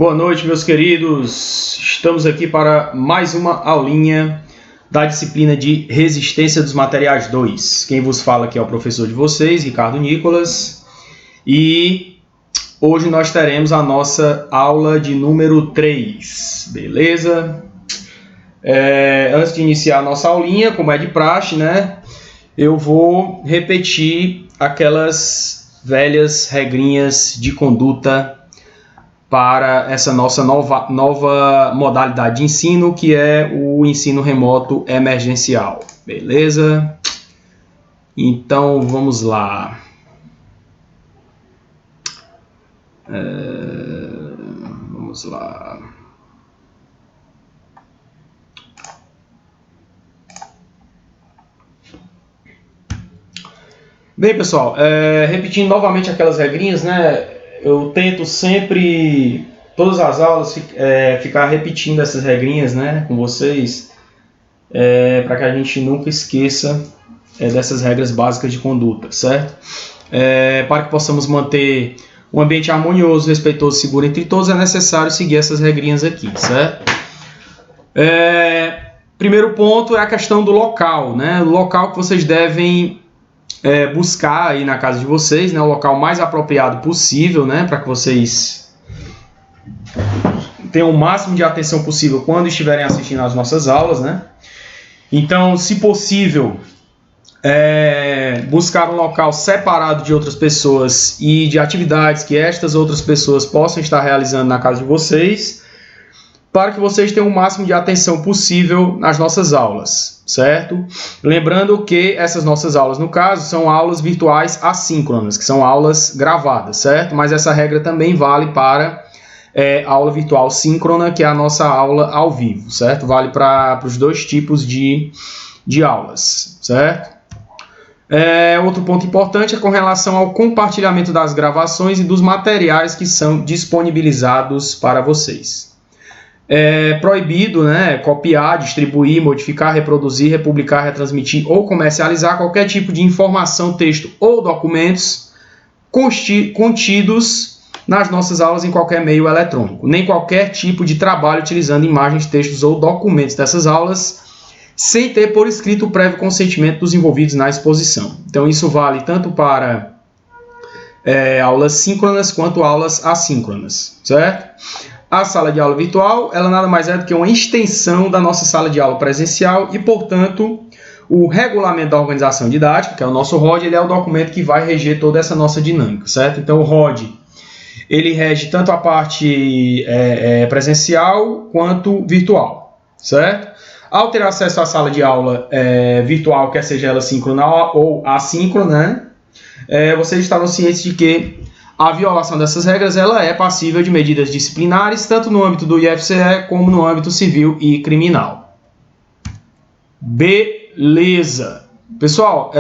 Boa noite, meus queridos. Estamos aqui para mais uma aulinha da disciplina de Resistência dos Materiais 2. Quem vos fala aqui é o professor de vocês, Ricardo Nicolas. E hoje nós teremos a nossa aula de número 3, beleza? Antes de iniciar a nossa aulinha, como é de praxe, né? Eu vou repetir aquelas velhas regrinhas de conduta para essa nossa nova modalidade de ensino, que é o ensino remoto emergencial. Beleza? Então, vamos lá. Vamos lá. Bem, pessoal, repetindo novamente aquelas regrinhas, né? Eu tento sempre, todas as aulas, ficar repetindo essas regrinhas, né, com vocês, para que a gente nunca esqueça dessas regras básicas de conduta, certo? Para que possamos manter um ambiente harmonioso, respeitoso e seguro entre todos, é necessário seguir essas regrinhas aqui, certo? Primeiro ponto é a questão do local, né? O local que vocês devem buscar aí na casa de vocês, né, o local mais apropriado possível, né, para que vocês tenham o máximo de atenção possível quando estiverem assistindo às nossas aulas, né? Então, se possível, buscar um local separado de outras pessoas e de atividades que estas outras pessoas possam estar realizando na casa de vocês, para que vocês tenham o máximo de atenção possível nas nossas aulas, certo? Lembrando que essas nossas aulas, no caso, são aulas virtuais assíncronas, que são aulas gravadas, certo? Mas essa regra também vale para a aula virtual síncrona, que é a nossa aula ao vivo, certo? Vale para os dois tipos de aulas, certo? Outro ponto importante é com relação ao compartilhamento das gravações e dos materiais que são disponibilizados para vocês. É proibido, né, copiar, distribuir, modificar, reproduzir, republicar, retransmitir ou comercializar qualquer tipo de informação, texto ou documentos contidos nas nossas aulas em qualquer meio eletrônico, nem qualquer tipo de trabalho utilizando imagens, textos ou documentos dessas aulas sem ter por escrito o prévio consentimento dos envolvidos na exposição. Então isso vale tanto para aulas síncronas quanto aulas assíncronas, certo? A sala de aula virtual, ela nada mais é do que uma extensão da nossa sala de aula presencial e, portanto, o regulamento da organização didática, que é o nosso ROD, ele é o documento que vai reger toda essa nossa dinâmica, certo? Então, o ROD, ele rege tanto a parte presencial quanto virtual, certo? Ao ter acesso à sala de aula virtual, quer seja ela síncrona ou assíncrona, né? Vocês estavam cientes de que a violação dessas regras ela é passível de medidas disciplinares, tanto no âmbito do IFCE como no âmbito civil e criminal. Beleza. Pessoal,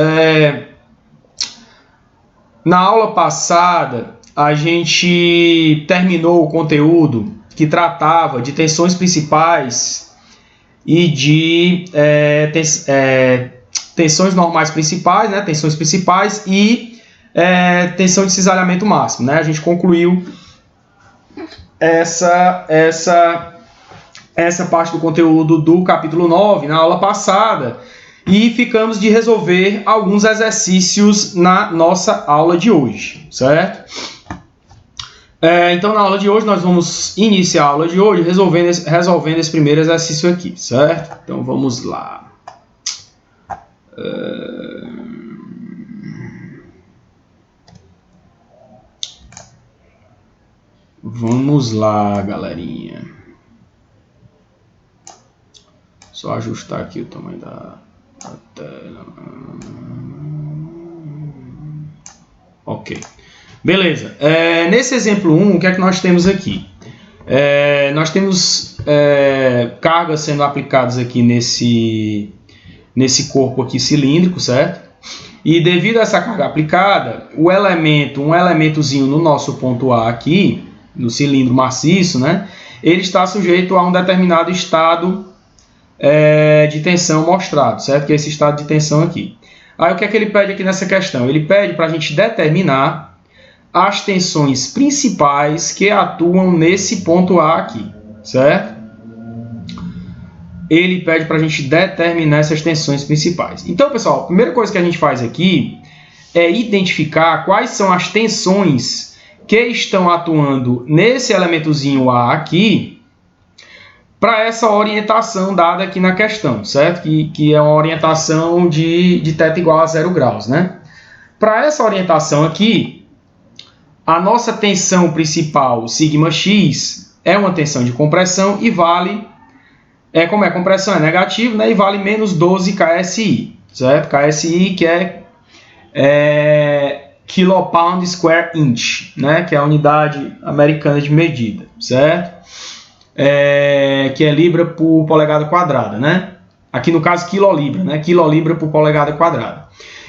na aula passada, a gente terminou o conteúdo que tratava de tensões principais e de tensões normais principais, né? Tensões principais e tensão de cisalhamento máximo, né? A gente concluiu essa parte do conteúdo do capítulo 9 na aula passada e ficamos de resolver alguns exercícios na nossa aula de hoje, certo? Então, na aula de hoje, nós vamos iniciar a aula de hoje resolvendo esse primeiro exercício aqui, certo? Então, vamos lá. Vamos lá, galerinha. Só ajustar aqui o tamanho da tela. Ok. Beleza. Nesse exemplo 1, o que é que nós temos aqui? Nós temos cargas sendo aplicadas aqui nesse corpo aqui cilíndrico, certo? E devido a essa carga aplicada, um elementozinho no nosso ponto A aqui, no cilindro maciço, né, ele está sujeito a um determinado estado de tensão mostrado, certo? Que é esse estado de tensão aqui. Aí o que é que ele pede aqui nessa questão? Ele pede para a gente determinar as tensões principais que atuam nesse ponto A aqui, certo? Ele pede para a gente determinar essas tensões principais. Então, pessoal, a primeira coisa que a gente faz aqui é identificar quais são as tensões que estão atuando nesse elementozinho A aqui, para essa orientação dada aqui na questão, certo? Que é uma orientação de θ igual a 0 graus, né? Para essa orientação aqui, a nossa tensão principal, σx, é uma tensão de compressão e vale, como é compressão é negativo, né? E vale menos 12 KSI, certo? KSI que é kilopound square inch, né? Que é a unidade americana de medida, certo? Que é libra por polegada quadrada, né? Aqui no caso quilolibra, né? Quilolibra por polegada quadrada.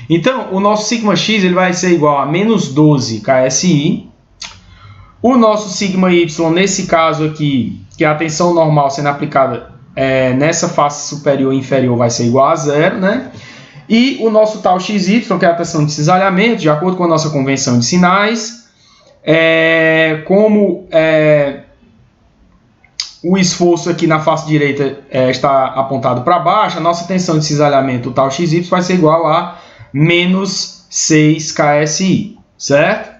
Então, o nosso σx ele vai ser igual a menos 12 KSI. O nosso σy, nesse caso aqui, que é a tensão normal sendo aplicada nessa face superior e inferior, vai ser igual a 0, né? E o nosso tal xy, que é a tensão de cisalhamento, de acordo com a nossa convenção de sinais, o esforço aqui na face direita está apontado para baixo, a nossa tensão de cisalhamento, o tal xy, vai ser igual a menos 6 KSI, certo?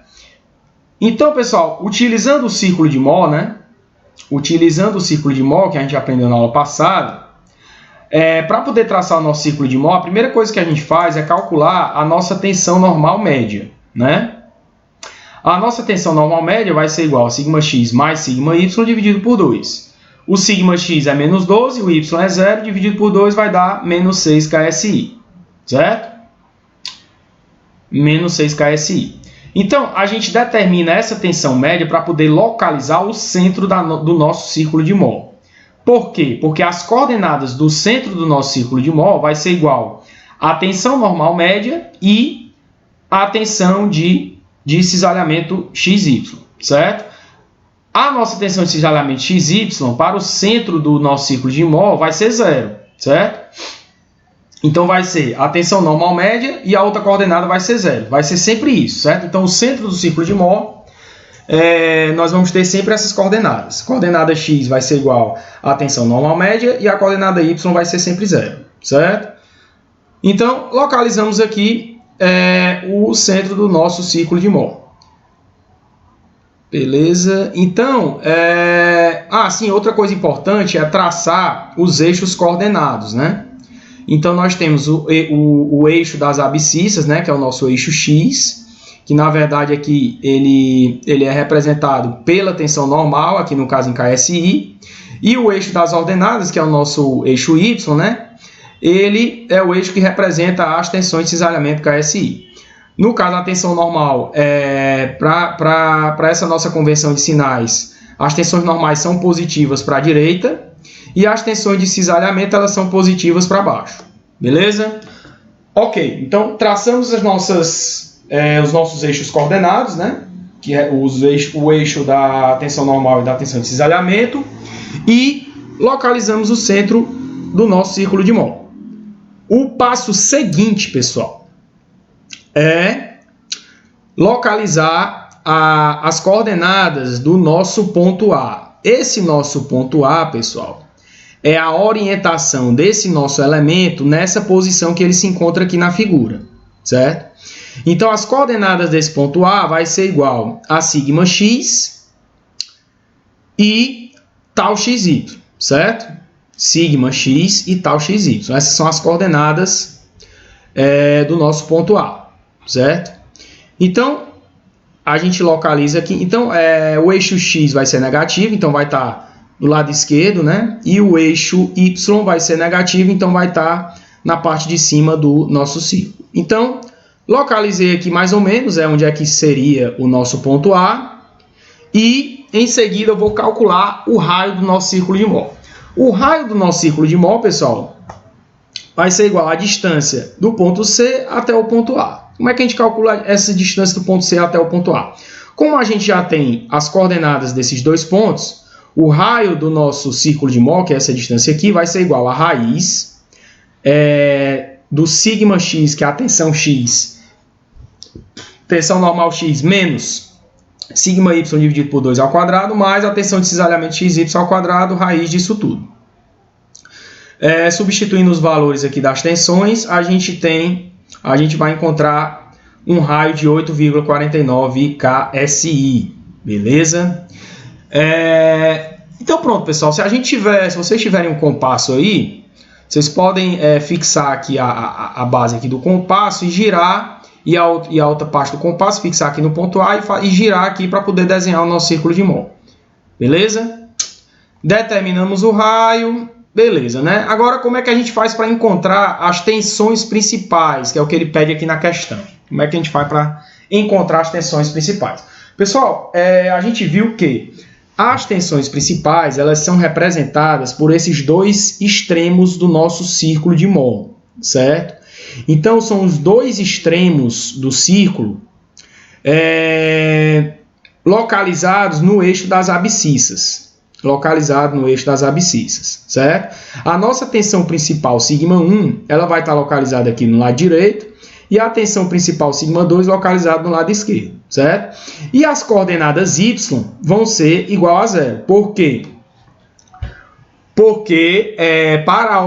Então, pessoal, utilizando o círculo de Mohr, né? Utilizando o círculo de Mohr, que a gente aprendeu na aula passada, para poder traçar o nosso círculo de Mohr, a primeira coisa que a gente faz é calcular a nossa tensão normal média, né? A nossa tensão normal média vai ser igual a σx mais σy dividido por 2. O σx é menos 12, o y é 0, dividido por 2 vai dar menos 6 KSI, certo? Menos 6 KSI. Então, a gente determina essa tensão média para poder localizar o centro do nosso círculo de Mohr. Por quê? Porque as coordenadas do centro do nosso círculo de Mohr vai ser igual à tensão normal média e à tensão de cisalhamento XY, certo? A nossa tensão de cisalhamento XY para o centro do nosso círculo de Mohr vai ser 0, certo? Então, vai ser a tensão normal média e a outra coordenada vai ser 0. Vai ser sempre isso, certo? Então, o centro do círculo de Mohr, nós vamos ter sempre essas coordenadas. A coordenada x vai ser igual à tensão normal média e a coordenada y vai ser sempre 0, certo? Então, localizamos aqui o centro do nosso círculo de Mohr. Beleza? Então, sim, outra coisa importante é traçar os eixos coordenados, né? Então, nós temos o eixo das abscissas, né, que é o nosso eixo x, que na verdade aqui ele é representado pela tensão normal, aqui no caso em KSI, e o eixo das ordenadas, que é o nosso eixo y, né, ele é o eixo que representa as tensões de cisalhamento KSI. No caso, a tensão normal, para essa nossa convenção de sinais, as tensões normais são positivas para a direita, e as tensões de cisalhamento elas são positivas para baixo. Beleza? Ok, então traçamos os nossos eixos coordenados, né? Que é o eixo da tensão normal e da tensão de cisalhamento, e localizamos o centro do nosso círculo de Mohr. O passo seguinte, pessoal, é localizar as coordenadas do nosso ponto A. Esse nosso ponto A, pessoal, é a orientação desse nosso elemento nessa posição que ele se encontra aqui na figura, certo? Então, as coordenadas desse ponto A vai ser igual a σx e tal xy, certo? Σx e tal xy. Essas são as coordenadas do nosso ponto A, certo? Então, a gente localiza aqui. Então, o eixo x vai ser negativo, então vai estar do lado esquerdo, né? E o eixo y vai ser negativo, então vai estar na parte de cima do nosso círculo. Então, localizei aqui mais ou menos onde é que seria o nosso ponto A. E, em seguida, eu vou calcular o raio do nosso círculo de Mohr. O raio do nosso círculo de Mohr, pessoal, vai ser igual à distância do ponto C até o ponto A. Como é que a gente calcula essa distância do ponto C até o ponto A? Como a gente já tem as coordenadas desses dois pontos, o raio do nosso círculo de Mohr, que é essa distância aqui, vai ser igual a raiz do sigma x, que é a tensão x, tensão normal x, menos sigma y dividido por 2 ao quadrado, mais a tensão de cisalhamento xy ao quadrado, raiz disso tudo. Substituindo os valores aqui das tensões, a gente vai encontrar um raio de 8,49 KSI, beleza? Então pronto, pessoal, se vocês tiverem um compasso aí, vocês podem fixar aqui a base aqui do compasso e girar, e a outra parte do compasso fixar aqui no ponto A e girar aqui para poder desenhar o nosso círculo de mol, beleza? Determinamos o raio. Beleza, né? Agora, como é que a gente faz para encontrar as tensões principais, que é o que ele pede aqui na questão? Como é que a gente faz para encontrar as tensões principais? Pessoal, a gente viu que as tensões principais, elas são representadas por esses dois extremos do nosso círculo de mol, certo? Então, são os dois extremos do círculo localizados no eixo das abscissas. Certo? A nossa tensão principal, σ1, ela vai estar localizada aqui no lado direito, e a tensão principal, σ2, localizada no lado esquerdo, certo? E as coordenadas y vão ser igual a zero. Por quê? Porque para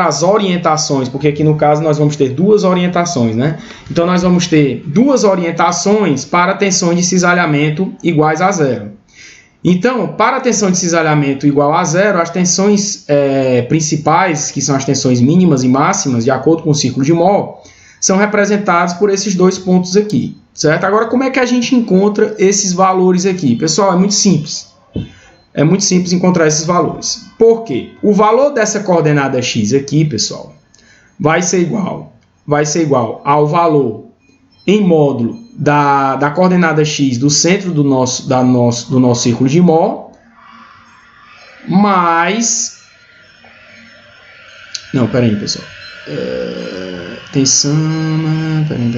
as orientações, porque aqui no caso nós vamos ter duas orientações, né? Então nós vamos ter duas orientações para tensões de cisalhamento iguais a zero. Então, para a tensão de cisalhamento igual a zero, as tensões principais, que são as tensões mínimas e máximas, de acordo com o círculo de mol, são representadas por esses dois pontos aqui, certo? Agora, como é que a gente encontra esses valores aqui? Pessoal, é muito simples. É muito simples encontrar esses valores. Por quê? O valor dessa coordenada x aqui, pessoal, vai ser igual ao valor em módulo da coordenada x do centro do nosso círculo de mol, mais... Não, peraí, pessoal. Tensão... Peraí.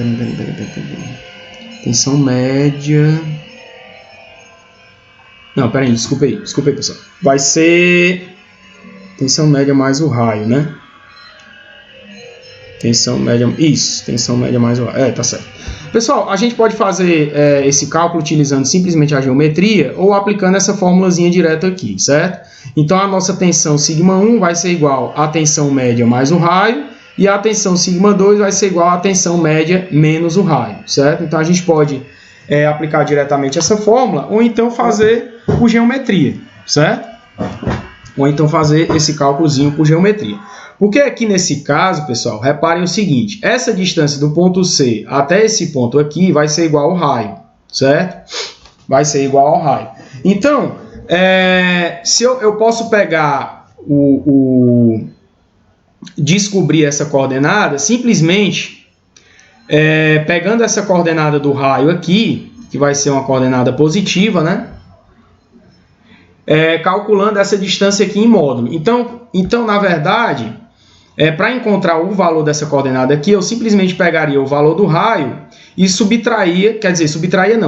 Tensão média... Não, peraí, desculpa aí, pessoal. Vai ser tensão média mais o raio, né? Tensão média mais o raio. Tá certo. Pessoal, a gente pode fazer esse cálculo utilizando simplesmente a geometria ou aplicando essa formulazinha direta aqui, certo? Então, a nossa tensão σ1 vai ser igual à tensão média mais o raio e a tensão σ2 vai ser igual à tensão média menos o raio, certo? Então, a gente pode aplicar diretamente essa fórmula ou então fazer por geometria, certo? Ou então fazer esse cálculozinho por geometria. Porque aqui nesse caso, pessoal, reparem o seguinte, essa distância do ponto C até esse ponto aqui vai ser igual ao raio, certo? Vai ser igual ao raio. Então, se eu posso pegar descobrir essa coordenada, simplesmente pegando essa coordenada do raio aqui, que vai ser uma coordenada positiva, né? Calculando essa distância aqui em módulo. Então na verdade... para encontrar o valor dessa coordenada aqui, eu simplesmente pegaria o valor do raio e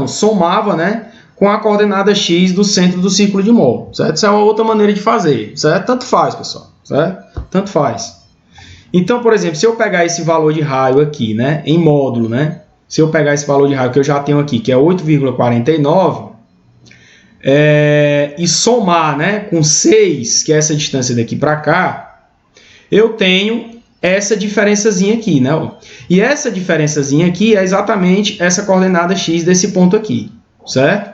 somava, né, com a coordenada x do centro do círculo de mol, certo? Isso é uma outra maneira de fazer, certo? Tanto faz, pessoal, certo? Tanto faz. Então, por exemplo, se eu pegar esse valor de raio aqui, né, em módulo, né, se eu pegar esse valor de raio que eu já tenho aqui, que é 8,49, e somar, né, com 6, que é essa distância daqui para cá, eu tenho essa diferençazinha aqui, né? E essa diferençazinha aqui é exatamente essa coordenada x desse ponto aqui, certo?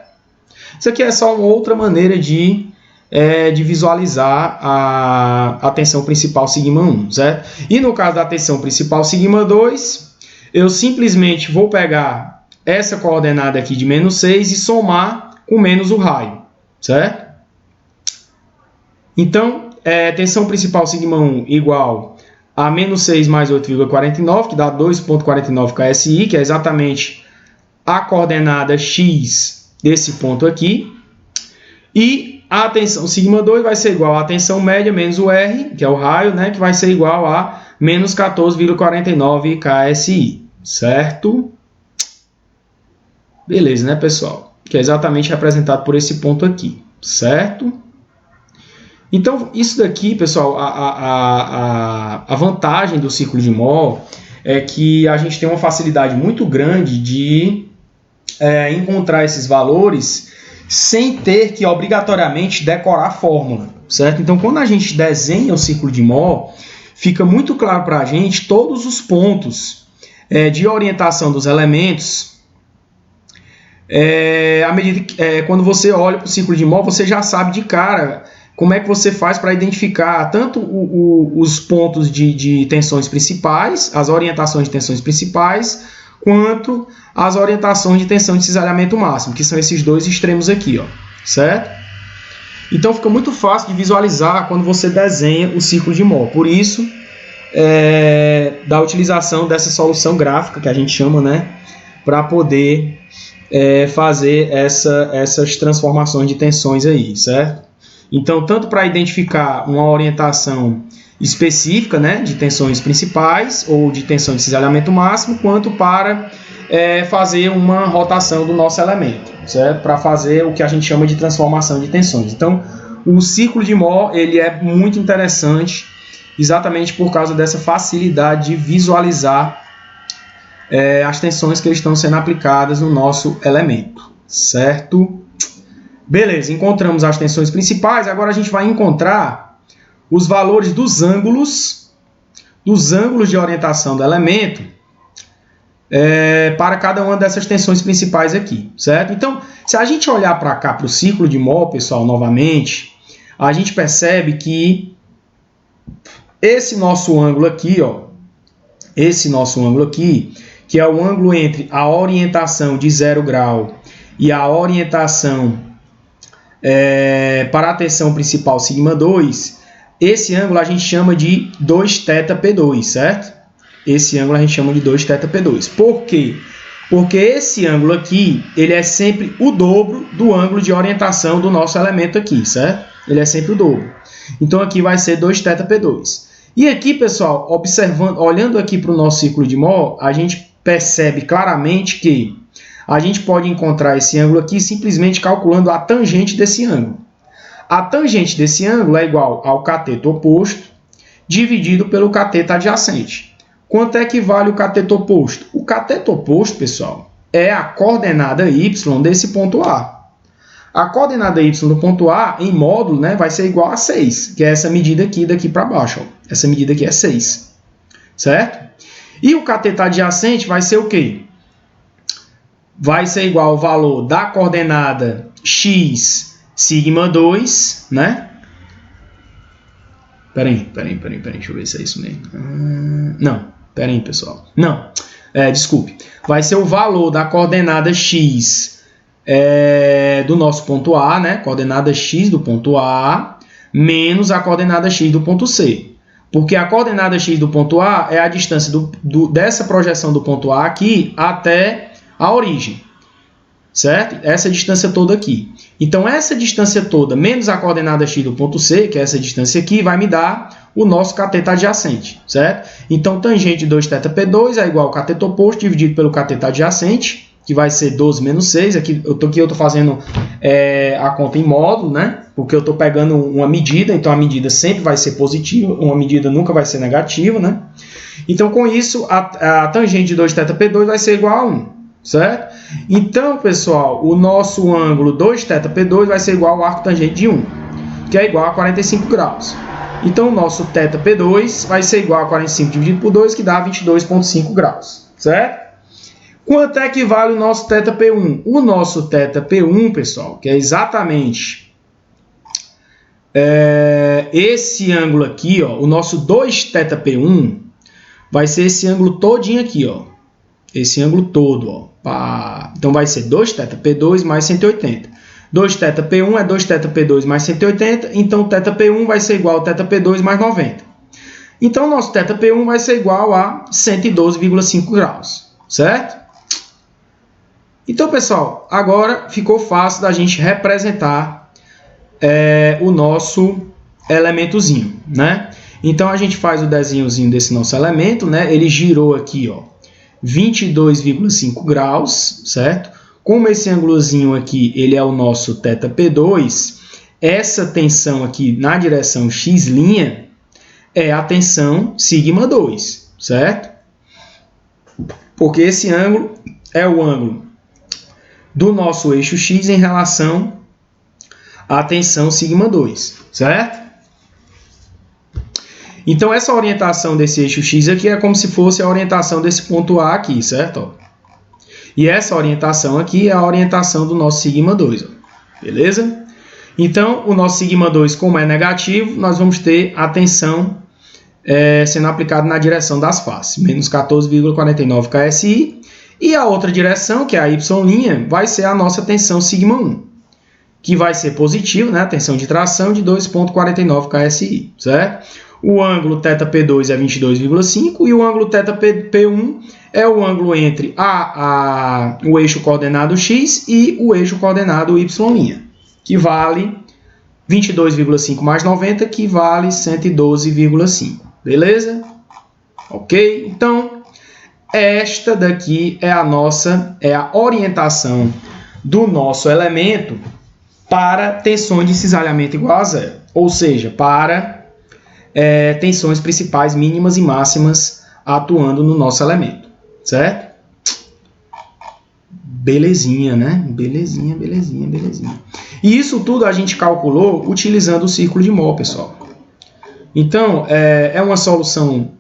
Isso aqui é só uma outra maneira de visualizar a tensão principal σ1, certo? E no caso da tensão principal σ2, eu simplesmente vou pegar essa coordenada aqui de menos 6 e somar com menos o raio, certo? Então, tensão principal σ1 igual a menos 6 mais 8,49, que dá 2,49 KSI, que é exatamente a coordenada x desse ponto aqui. E a tensão σ2 vai ser igual à tensão média menos o R, que é o raio, né, que vai ser igual a menos 14,49 KSI, certo? Beleza, né, pessoal? Que é exatamente representado por esse ponto aqui, certo? Então, isso daqui, pessoal, a vantagem do círculo de mol é que a gente tem uma facilidade muito grande de encontrar esses valores sem ter que obrigatoriamente decorar a fórmula, certo? Então, quando a gente desenha o ciclo de Mohr, fica muito claro para a gente todos os pontos de orientação dos elementos. À medida que, quando você olha para o ciclo de Mohr, você já sabe de cara como é que você faz para identificar tanto os pontos de tensões principais, as orientações de tensões principais, quanto as orientações de tensão de cisalhamento máximo, que são esses dois extremos aqui, ó, certo? Então fica muito fácil de visualizar quando você desenha o ciclo de Mohr. Por isso, da utilização dessa solução gráfica, que a gente chama, né, para poder fazer essas transformações de tensões aí, certo? Então, tanto para identificar uma orientação específica, né, de tensões principais ou de tensão de cisalhamento máximo, quanto para fazer uma rotação do nosso elemento, certo? Para fazer o que a gente chama de transformação de tensões. Então, o ciclo de Mohr ele é muito interessante exatamente por causa dessa facilidade de visualizar as tensões que estão sendo aplicadas no nosso elemento, certo? Beleza, encontramos as tensões principais, agora a gente vai encontrar os valores dos ângulos de orientação do elemento para cada uma dessas tensões principais aqui, certo? Então, se a gente olhar para cá, para o ciclo de Mohr, pessoal, novamente, a gente percebe que esse nosso ângulo aqui, ó, que é o ângulo entre a orientação de 0 grau e a orientação para a tensão principal σ2, esse ângulo a gente chama de 2θp2, certo? Esse ângulo a gente chama de 2θp2. Por quê? Porque esse ângulo aqui, ele é sempre o dobro do ângulo de orientação do nosso elemento aqui, certo? Ele é sempre o dobro. Então aqui vai ser 2θp2. E aqui, pessoal, olhando aqui para o nosso ciclo de Mohr, a gente percebe claramente que a gente pode encontrar esse ângulo aqui simplesmente calculando a tangente desse ângulo. A tangente desse ângulo é igual ao cateto oposto dividido pelo cateto adjacente. Quanto é que vale o cateto oposto? O cateto oposto, pessoal, é a coordenada y desse ponto A. A coordenada y do ponto A, em módulo, né, vai ser igual a 6, que é essa medida aqui daqui para baixo. Ó. Essa medida aqui é 6, certo? E o cateto adjacente vai ser o quê? Vai ser igual ao valor da coordenada x σ2, né? Peraí, deixa eu ver se é isso mesmo. Não, peraí, pessoal. Não, desculpe. Vai ser o valor da coordenada x do nosso ponto A, né? Coordenada x do ponto A, menos a coordenada x do ponto C. Porque a coordenada x do ponto A é a distância dessa projeção do ponto A aqui até a origem, certo? Essa distância toda aqui. Então, essa distância toda, menos a coordenada x do ponto C, que é essa distância aqui, vai me dar o nosso cateto adjacente, certo? Então, tangente de 2θp2 é igual ao cateto oposto dividido pelo cateto adjacente, que vai ser 12 menos 6. Aqui eu estou fazendo a conta em módulo, né? Porque eu estou pegando uma medida, então a medida sempre vai ser positiva, uma medida nunca vai ser negativa, né? Então, com isso, a tangente de 2θp2 vai ser igual a 1. Certo? Então, pessoal, o nosso ângulo 2θp2 vai ser igual ao arco tangente de 1, que é igual a 45 graus. Então, o nosso θp2 vai ser igual a 45 dividido por 2, que dá 22,5 graus. Certo? Quanto é que vale o nosso θp1? O nosso θp1, pessoal, que é exatamente esse ângulo aqui, ó, o nosso 2θp1 vai ser esse ângulo todinho aqui, ó. Esse ângulo todo, ó. Então vai ser 2θp2 mais 180. 2θp1 é 2θp2 mais 180, então θp1 vai ser igual a θp2 mais 90. Então nosso θp1 vai ser igual a 112,5 graus, certo? Então, pessoal, agora ficou fácil da gente representar o nosso elementozinho, né? Então a gente faz o desenhozinho desse nosso elemento, né? Ele girou aqui, ó, 22,5 graus, certo? Como esse ângulozinho aqui, ele é o nosso θp2, essa tensão aqui na direção x' é a tensão σ2, certo? Porque esse ângulo é o ângulo do nosso eixo X em relação à tensão σ2, certo? Então, essa orientação desse eixo X aqui é como se fosse a orientação desse ponto A aqui, certo? E essa orientação aqui é a orientação do nosso σ2, beleza? Então, o nosso σ2, como é negativo, nós vamos ter a tensão sendo aplicada na direção das faces, menos 14,49 KSI. E a outra direção, que é a Y', vai ser a nossa tensão σ1, que vai ser positivo, né? A tensão de tração de 2,49 KSI, certo? O ângulo θP2 é 22,5 e o ângulo θP1 é o ângulo entre o eixo coordenado X e o eixo coordenado Y', que vale 22,5 mais 90, que vale 112,5. Beleza? Ok? Então, esta daqui é a orientação do nosso elemento para tensões de cisalhamento igual a zero. Ou seja, para tensões principais mínimas e máximas atuando no nosso elemento. Certo? Belezinha, né? Belezinha, belezinha, belezinha. E isso tudo a gente calculou utilizando o círculo de Mohr, pessoal. Então, é uma solução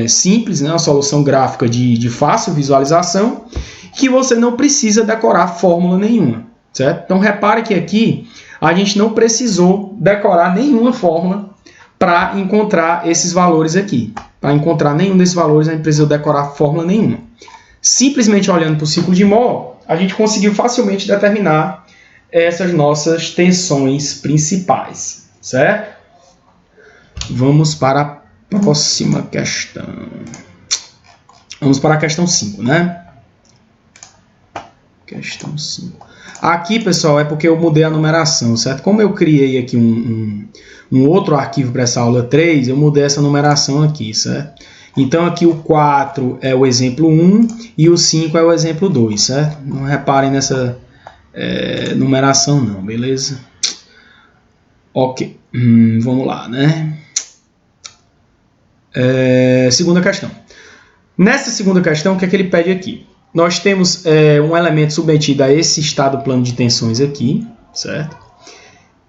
simples, né? Uma solução gráfica de fácil visualização, que você não precisa decorar fórmula nenhuma, certo? Então, repare que aqui a gente não precisou decorar nenhuma fórmula para encontrar esses valores aqui. Para encontrar nenhum desses valores, a gente precisou decorar fórmula nenhuma. Simplesmente olhando para o ciclo de Mohr, a gente conseguiu facilmente determinar essas nossas tensões principais, certo? Vamos para a próxima questão. Vamos para a questão 5, né? Questão 5. Aqui, pessoal, é porque eu mudei a numeração, certo? Como eu criei aqui um outro arquivo para essa aula 3, eu mudei essa numeração aqui, certo? Então, aqui o 4 é o exemplo 1 e o 5 é o exemplo 2, certo? Não reparem nessa numeração não, beleza? Ok, vamos lá, né? Segunda questão. Nessa segunda questão, o que é que ele pede aqui? Nós temos um elemento submetido a esse estado plano de tensões aqui, certo?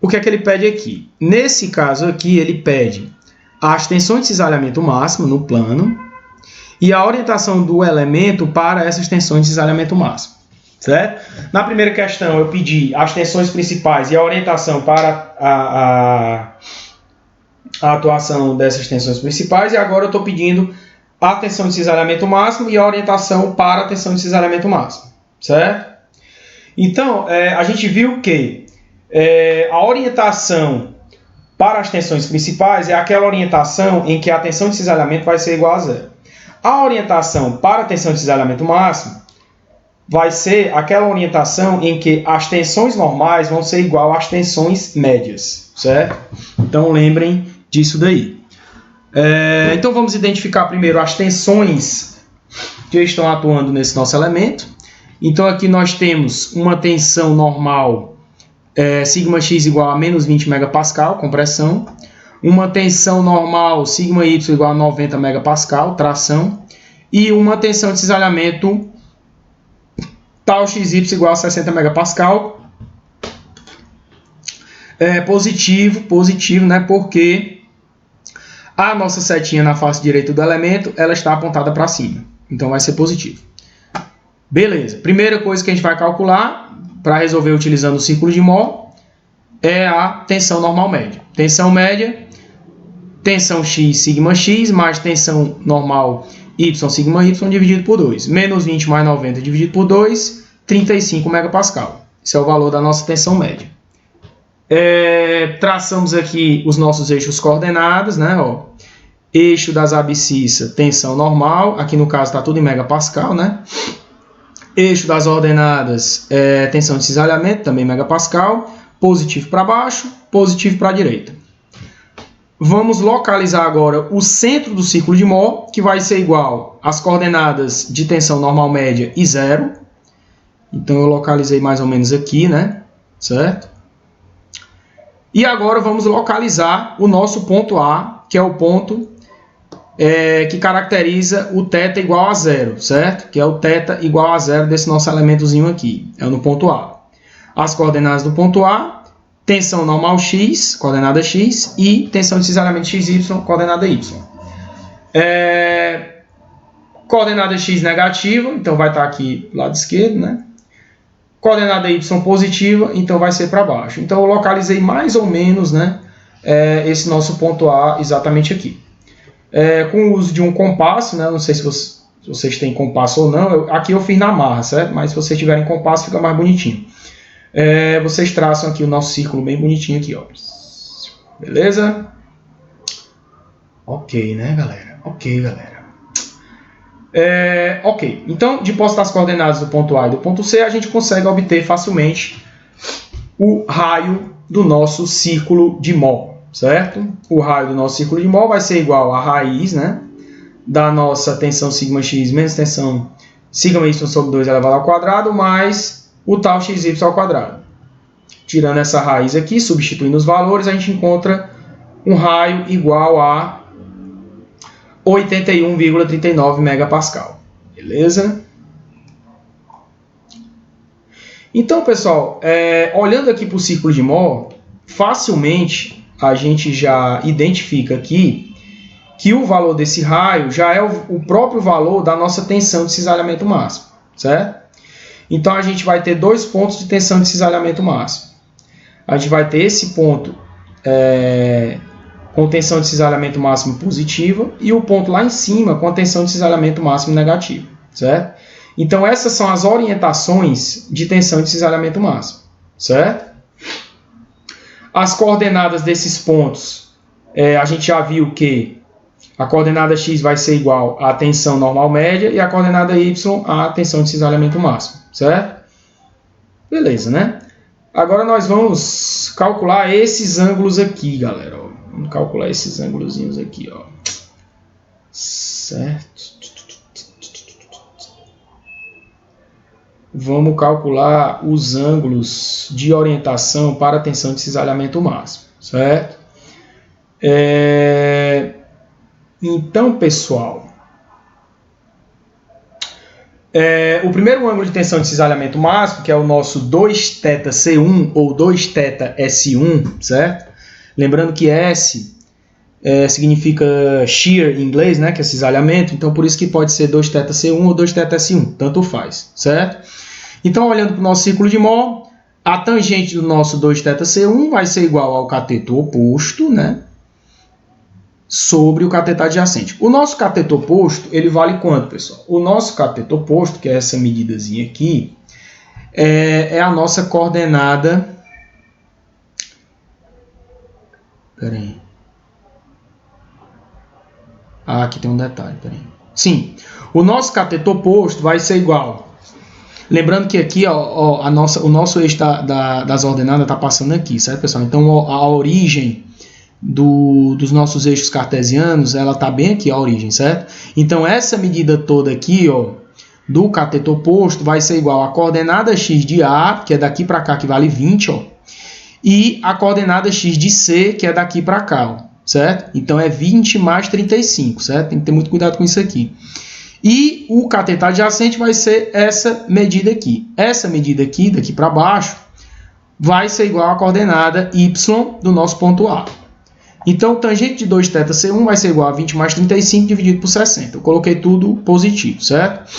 O que é que ele pede aqui? Nesse caso aqui, ele pede as tensões de cisalhamento máximo no plano e a orientação do elemento para essas tensões de cisalhamento máximo, certo? Na primeira questão, eu pedi as tensões principais e a orientação para a atuação dessas tensões principais, e agora eu estou pedindo a tensão de cisalhamento máximo e a orientação para a tensão de cisalhamento máximo, certo? Então, a gente viu que a orientação para as tensões principais é aquela orientação em que a tensão de cisalhamento vai ser igual a zero. A orientação para a tensão de cisalhamento máximo vai ser aquela orientação em que as tensões normais vão ser igual às tensões médias, certo? Então, lembrem disso daí. Então, vamos identificar primeiro as tensões que estão atuando nesse nosso elemento. Então, aqui nós temos uma tensão normal σx igual a menos 20 MPa, compressão. Uma tensão normal σy igual a 90 MPa, tração. E uma tensão de cisalhamento tal xy igual a 60 MPa. Positivo, né? Porque a nossa setinha na face direita do elemento, ela está apontada para cima. Então, vai ser positivo. Beleza. Primeira coisa que a gente vai calcular, para resolver utilizando o círculo de Mohr, é a tensão normal média. Tensão média, tensão x, sigma x, mais tensão normal y, sigma y, dividido por 2. Menos 20 mais 90 dividido por 2, 35 MPa. Esse é o valor da nossa tensão média. Traçamos aqui os nossos eixos coordenados, né? Ó, eixo das abscissas, tensão normal. Aqui no caso está tudo em megapascal, né? Eixo das ordenadas, tensão de cisalhamento, também megapascal. Positivo para baixo, positivo para a direita. Vamos localizar agora o centro do círculo de Mohr, que vai ser igual às coordenadas de tensão normal média e 0. Então, eu localizei mais ou menos aqui, né? Certo? E agora vamos localizar o nosso ponto A, que é o ponto que caracteriza o θ igual a zero, certo? Que é o θ igual a zero desse nosso elementozinho aqui, é no ponto A. As coordenadas do ponto A, tensão normal x, coordenada x, e tensão de cisalhamento xy, coordenada y. Coordenada x negativa, então vai estar aqui do lado esquerdo, né? Coordenada y positiva, então vai ser para baixo. Então eu localizei mais ou menos, né, esse nosso ponto A exatamente aqui. Com o uso de um compasso, né, não sei se vocês têm compasso ou não, aqui eu fiz na marra, certo? Mas se vocês tiverem compasso fica mais bonitinho. Vocês traçam aqui o nosso círculo bem bonitinho aqui, ó. Beleza? Ok, né, galera? Ok, galera. Ok, então, de posse das coordenadas do ponto A e do ponto C, a gente consegue obter facilmente o raio do nosso círculo de Mohr, certo? O raio do nosso círculo de Mohr vai ser igual à raiz, né, da nossa tensão σx menos tensão σy sobre 2 elevado ao quadrado, mais o tal xy ao quadrado. Tirando essa raiz aqui, substituindo os valores, a gente encontra um raio igual a 81,39 megapascal. Beleza? Então, pessoal, olhando aqui para o círculo de Mohr, facilmente a gente já identifica aqui que o valor desse raio já é o próprio valor da nossa tensão de cisalhamento máximo, certo? Então, a gente vai ter dois pontos de tensão de cisalhamento máximo. A gente vai ter esse ponto com tensão de cisalhamento máximo positiva e o ponto lá em cima com tensão de cisalhamento máximo negativa, certo? Então, essas são as orientações de tensão de cisalhamento máximo, certo? As coordenadas desses pontos, a gente já viu que a coordenada x vai ser igual à tensão normal média e a coordenada y à tensão de cisalhamento máximo, certo? Beleza, né? Agora nós vamos calcular esses ângulos aqui, galera. Ó. Vamos calcular esses ângulozinhos aqui, ó. Certo? Vamos calcular os ângulos de orientação para a tensão de cisalhamento máximo, certo? Então, pessoal, o primeiro ângulo de tensão de cisalhamento máximo, que é o nosso 2θc1 ou 2θs1, certo? Lembrando que S significa shear em inglês, né, que é cisalhamento, então por isso que pode ser 2θc1 ou 2θs1, tanto faz, certo? Então, olhando para o nosso círculo de Mohr, a tangente do nosso 2θc1 vai ser igual ao cateto oposto, né, sobre o cateto adjacente. O nosso cateto oposto, ele vale quanto, pessoal? O nosso cateto oposto, que é essa medidazinha aqui, é a nossa coordenada... Peraí. Aqui tem um detalhe, peraí. Sim, o nosso cateto oposto vai ser igual. Lembrando que aqui ó, o nosso eixo das ordenadas está passando aqui, certo, pessoal? Então a origem dos nossos eixos cartesianos, ela está bem aqui, a origem, certo? Então essa medida toda aqui, ó, do cateto oposto vai ser igual a coordenada x de A, que é daqui para cá, que vale 20, ó, e a coordenada x de C, que é daqui para cá, ó, certo? Então é 20 mais 35, certo? Tem que ter muito cuidado com isso aqui. E o cateto adjacente vai ser essa medida aqui. Essa medida aqui, daqui para baixo, vai ser igual à coordenada y do nosso ponto A. Então, tangente de 2θc1 vai ser igual a 20 mais 35 dividido por 60. Eu coloquei tudo positivo, certo?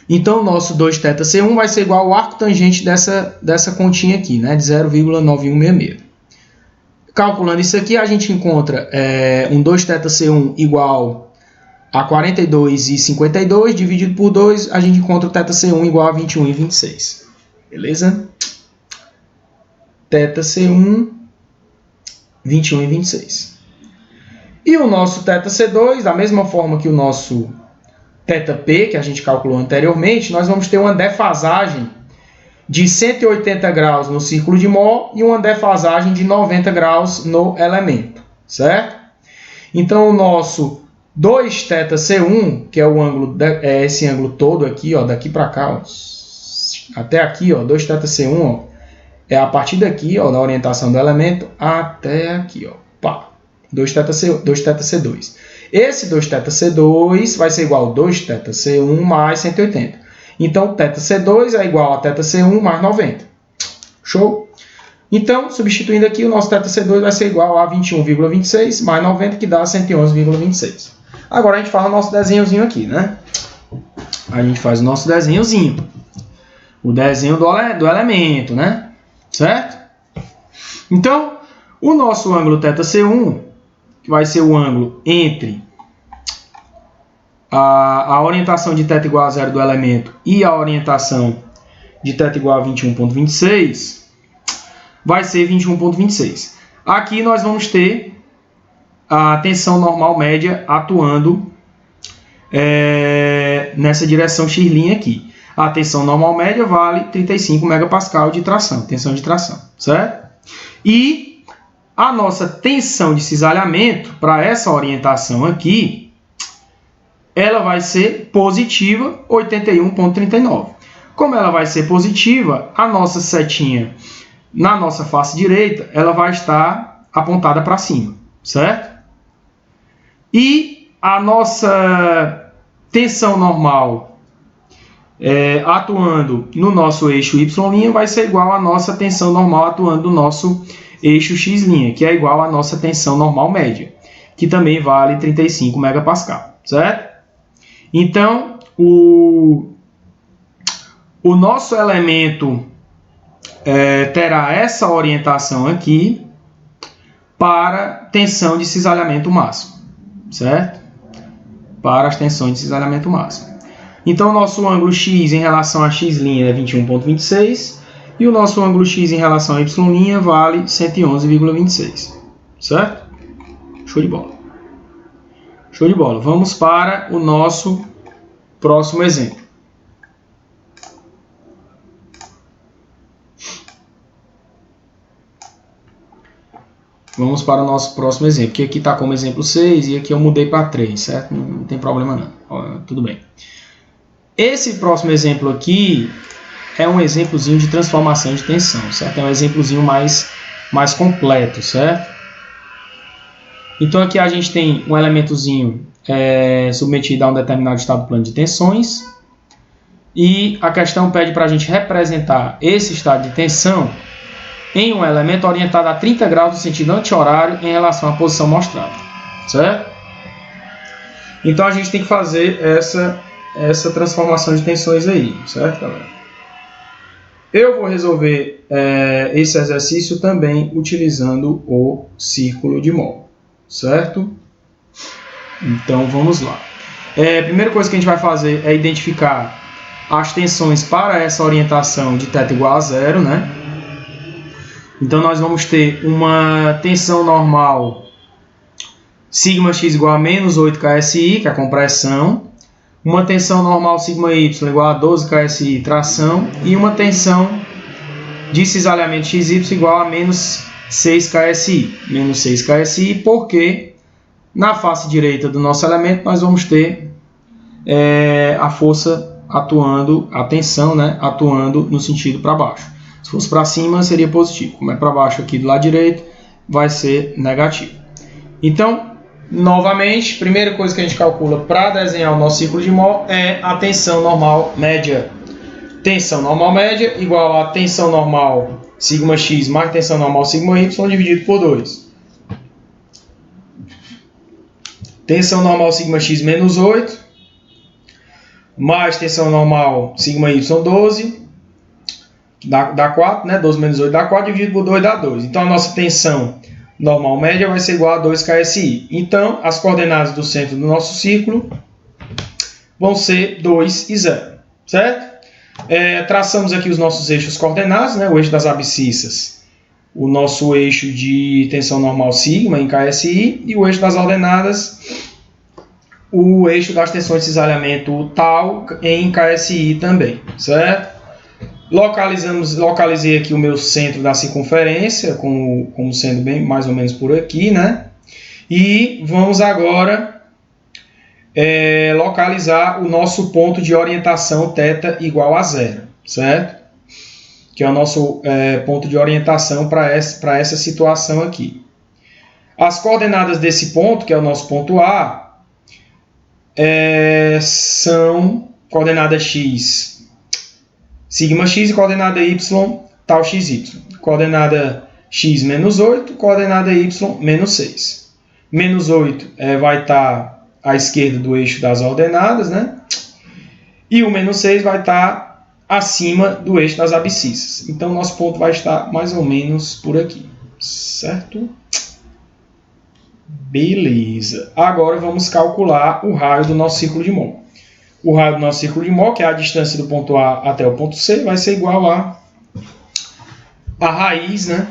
Então, o nosso 2θc1 vai ser igual ao arco tangente dessa continha aqui, né, de 0,9166. Calculando isso aqui, a gente encontra um 2θc1 igual a 42,52, dividido por 2, a gente encontra o θc1 igual a 21,26. Beleza? θc1, 21,26. E o nosso θc2, da mesma forma que o nosso θp, que a gente calculou anteriormente, nós vamos ter uma defasagem de 180 graus no círculo de Mohr e uma defasagem de 90 graus no elemento, certo? Então, o nosso 2θc1, que é o ângulo, esse ângulo todo aqui, ó, daqui para cá, ó, até aqui, ó, 2θc1, ó, é a partir daqui, ó, da orientação do elemento, até aqui, ó, pá, 2θc2. Esse 2θc2 vai ser igual a 2θc1 mais 180. Então, θc2 é igual a θc1 mais 90. Show? Então, substituindo aqui, o nosso θc2 vai ser igual a 21,26 mais 90, que dá 111,26. Agora a gente faz o nosso desenhozinho aqui, né? A gente faz o nosso desenhozinho. O desenho do elemento, né? Certo? Então, o nosso ângulo θc1, que vai ser o ângulo entre a orientação de θ igual a zero do elemento e a orientação de θ igual a 21,26, vai ser 21,26. Aqui nós vamos ter a tensão normal média atuando nessa direção x' aqui. A tensão normal média vale 35 MPa de tração, tensão de tração, certo? E a nossa tensão de cisalhamento para essa orientação aqui, ela vai ser positiva, 81,39. Como ela vai ser positiva, a nossa setinha na nossa face direita, ela vai estar apontada para cima, certo? E a nossa tensão normal atuando no nosso eixo y' vai ser igual à nossa tensão normal atuando no nosso eixo x', que é igual à nossa tensão normal média, que também vale 35 MPa, certo? Então, o nosso elemento terá essa orientação aqui para tensão de cisalhamento máximo, certo? Para as tensões de cisalhamento máximo. Então, o nosso ângulo x em relação a x' é 21,26 e o nosso ângulo x em relação a y' vale 111,26, certo? Show de bola. Show de bola. Vamos para o nosso próximo exemplo. Vamos para o nosso próximo exemplo, que aqui está como exemplo 6 e aqui eu mudei para 3, certo? Não tem problema não. Ó, tudo bem. Esse próximo exemplo aqui é um exemplozinho de transformação de tensão, certo? É um exemplozinho mais completo, certo? Então aqui a gente tem um elementozinho submetido a um determinado estado plano de tensões e a questão pede para a gente representar esse estado de tensão em um elemento orientado a 30 graus no sentido anti-horário em relação à posição mostrada, certo? Então a gente tem que fazer essa transformação de tensões aí, certo, galera? Eu vou resolver esse exercício também utilizando o círculo de Moll, certo? Então vamos lá. A primeira coisa que a gente vai fazer é identificar as tensões para essa orientação de θ igual a zero, né? Então, nós vamos ter uma tensão normal σx igual a menos 8 KSI, que é a compressão. Uma tensão normal σy igual a 12 KSI, tração. E uma tensão de cisalhamento XY igual a menos 6 KSI. Menos 6 KSI, porque na face direita do nosso elemento nós vamos ter a força atuando, a tensão, né, atuando no sentido para baixo. Se fosse para cima, seria positivo. Como é para baixo aqui do lado direito, vai ser negativo. Então, novamente, primeira coisa que a gente calcula para desenhar o nosso círculo de Moll é a tensão normal média. Tensão normal média igual a tensão normal σx mais tensão normal σy dividido por 2. Tensão normal σx menos 8 mais tensão normal σy 12. Dá 4, né? 12 menos 8 dá 4, dividido por 2 dá 2. Então, a nossa tensão normal média vai ser igual a 2 KSI. Então, as coordenadas do centro do nosso círculo vão ser 2 e 0, certo? Traçamos aqui os nossos eixos coordenados, né? O eixo das abscissas, o nosso eixo de tensão normal sigma em KSI e o eixo das ordenadas, o eixo das tensões de cisalhamento tal em KSI também, certo? Localizei aqui o meu centro da circunferência, como sendo bem mais ou menos por aqui, né? E vamos agora localizar o nosso ponto de orientação θ igual a zero, certo? Que é o nosso ponto de orientação para essa situação aqui. As coordenadas desse ponto, que é o nosso ponto A, são coordenada x, sigma x, e coordenada y, tal xy. Coordenada x menos 8, coordenada y menos 6. Menos 8 vai estar à esquerda do eixo das ordenadas, né? E o menos 6 vai estar acima do eixo das abscissas. Então, nosso ponto vai estar mais ou menos por aqui, certo? Beleza. Agora vamos calcular o raio do nosso círculo de Mohr. O raio do nosso círculo de Mohr, que é a distância do ponto A até o ponto C, vai ser igual a raiz, né?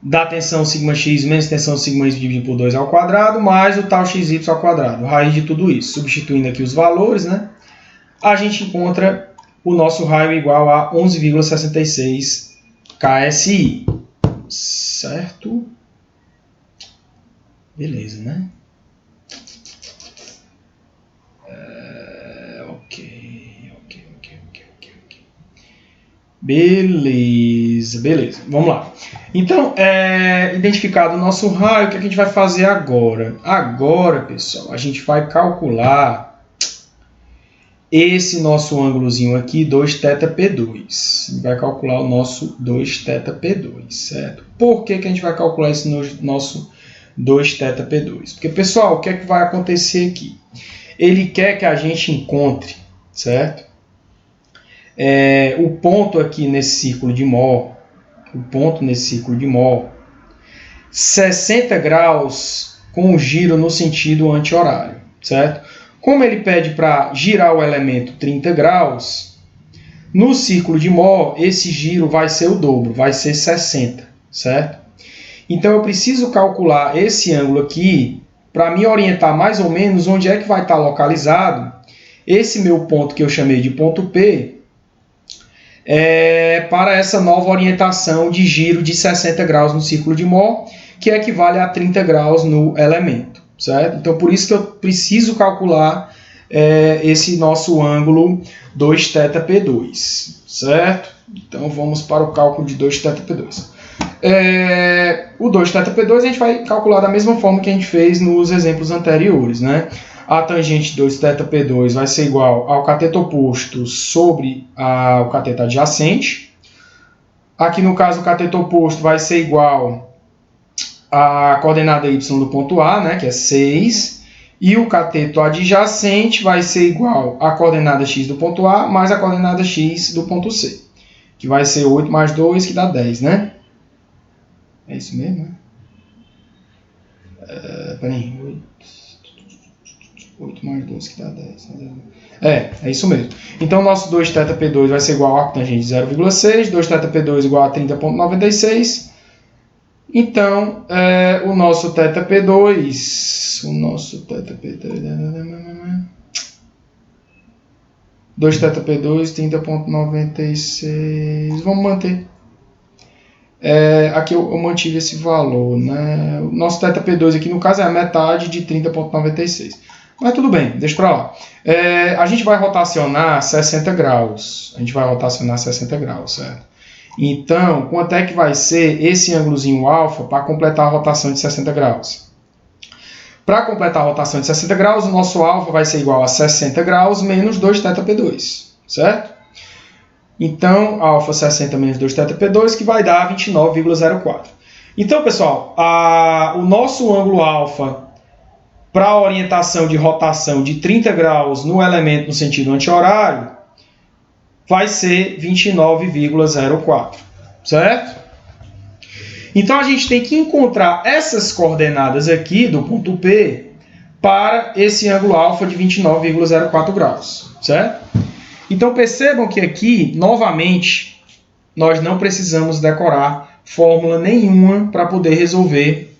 Da tensão σx menos tensão σy dividido por 2 ao quadrado, mais o tal xy ao quadrado. Raiz de tudo isso. Substituindo aqui os valores, né? A gente encontra o nosso raio igual a 11,66 KSI. Certo? Beleza, né? Ok. Beleza. Vamos lá. Então, identificado o nosso raio, o que a gente vai fazer agora? Agora, pessoal, a gente vai calcular esse nosso ângulozinho aqui, 2θp2. A gente vai calcular o nosso 2θp2, certo? Por que a gente vai calcular esse nosso 2θp2? Porque, pessoal, o que é que vai acontecer aqui? Ele quer que a gente encontre, certo? O ponto aqui nesse círculo de Mohr, 60 graus com o giro no sentido anti-horário, certo? Como ele pede para girar o elemento 30 graus, no círculo de Mohr, esse giro vai ser o dobro, vai ser 60, certo? Então, eu preciso calcular esse ângulo aqui para me orientar mais ou menos onde é que vai estar localizado esse meu ponto que eu chamei de ponto P, para essa nova orientação de giro de 60 graus no círculo de Mohr, que equivale a 30 graus no elemento, certo? Então, por isso que eu preciso calcular esse nosso ângulo 2θp2, certo? Então, vamos para o cálculo de 2θp2. O 2θp2 a gente vai calcular da mesma forma que a gente fez nos exemplos anteriores, né? A tangente de 2θp2 vai ser igual ao cateto oposto sobre o cateto adjacente. Aqui no caso o cateto oposto vai ser igual à coordenada y do ponto A, né, que é 6. E o cateto adjacente vai ser igual à coordenada x do ponto A mais a coordenada x do ponto C, que vai ser 8 mais 2, que dá 10, né? É isso mesmo, né? Peraí, 8 mais 2 que dá 10. É isso mesmo. Então, nosso 2θp2 vai ser igual a tangente de 0,6, 2θp2 igual a 30,96. Então, o nosso θp2, 2θp2, 30,96, vamos manter. Aqui eu mantive esse valor, né? O nosso θp2 aqui, no caso, é a metade de 30,96. Mas tudo bem, deixa para lá. A gente vai rotacionar 60 graus. Certo? Então, quanto é que vai ser esse ângulozinho alfa para completar a rotação de 60 graus? Para completar a rotação de 60 graus, o nosso alfa vai ser igual a 60 graus menos 2θp2, certo? Então, alfa 60 menos 2θp2, que vai dar 29,04. Então, pessoal, o nosso ângulo alfa para a orientação de rotação de 30 graus no elemento no sentido anti-horário vai ser 29,04, certo? Então, a gente tem que encontrar essas coordenadas aqui do ponto P para esse ângulo alfa de 29,04 graus, certo? Então, percebam que aqui, novamente, nós não precisamos decorar fórmula nenhuma para poder resolver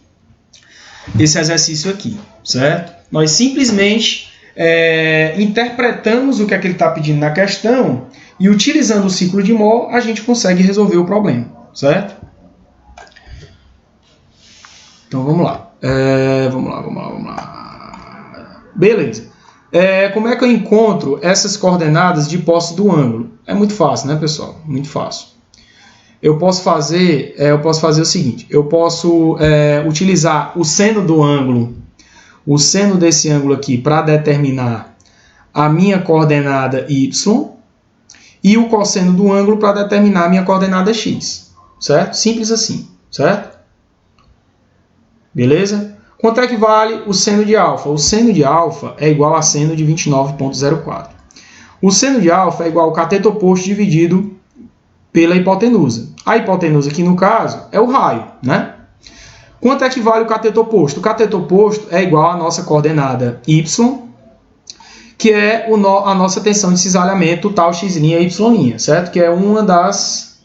esse exercício aqui, certo? Nós simplesmente interpretamos o que é que ele está pedindo na questão e, utilizando o ciclo de Mohr, a gente consegue resolver o problema, certo? Então, vamos lá. Vamos lá. Beleza. Como é que eu encontro essas coordenadas de posse do ângulo? É muito fácil, né, pessoal? Muito fácil. Eu posso fazer o seguinte. Eu posso utilizar o seno do ângulo o seno desse ângulo aqui para determinar a minha coordenada y e o cosseno do ângulo para determinar a minha coordenada x, certo? Simples assim, certo? Beleza? Quanto é que vale o seno de alfa? O seno de alfa é igual a seno de 29,04. O seno de alfa é igual ao cateto oposto dividido pela hipotenusa. A hipotenusa aqui, no caso, é o raio, né? Quanto é que vale o cateto oposto? O cateto oposto é igual à nossa coordenada y, que é a nossa tensão de cisalhamento tal x' e y', certo? Que é uma das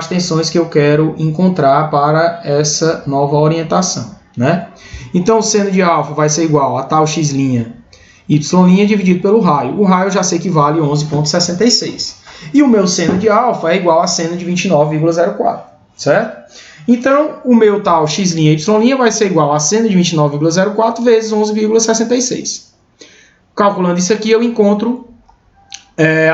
tensões que eu quero encontrar para essa nova orientação, né? Então, o seno de alfa vai ser igual a tal x', y' dividido pelo raio. O raio eu já sei que vale 11,66. E o meu seno de alfa é igual a seno de 29,04, certo? Então, o meu tal x', y' vai ser igual a seno de 29,04 vezes 11,66. Calculando isso aqui, eu encontro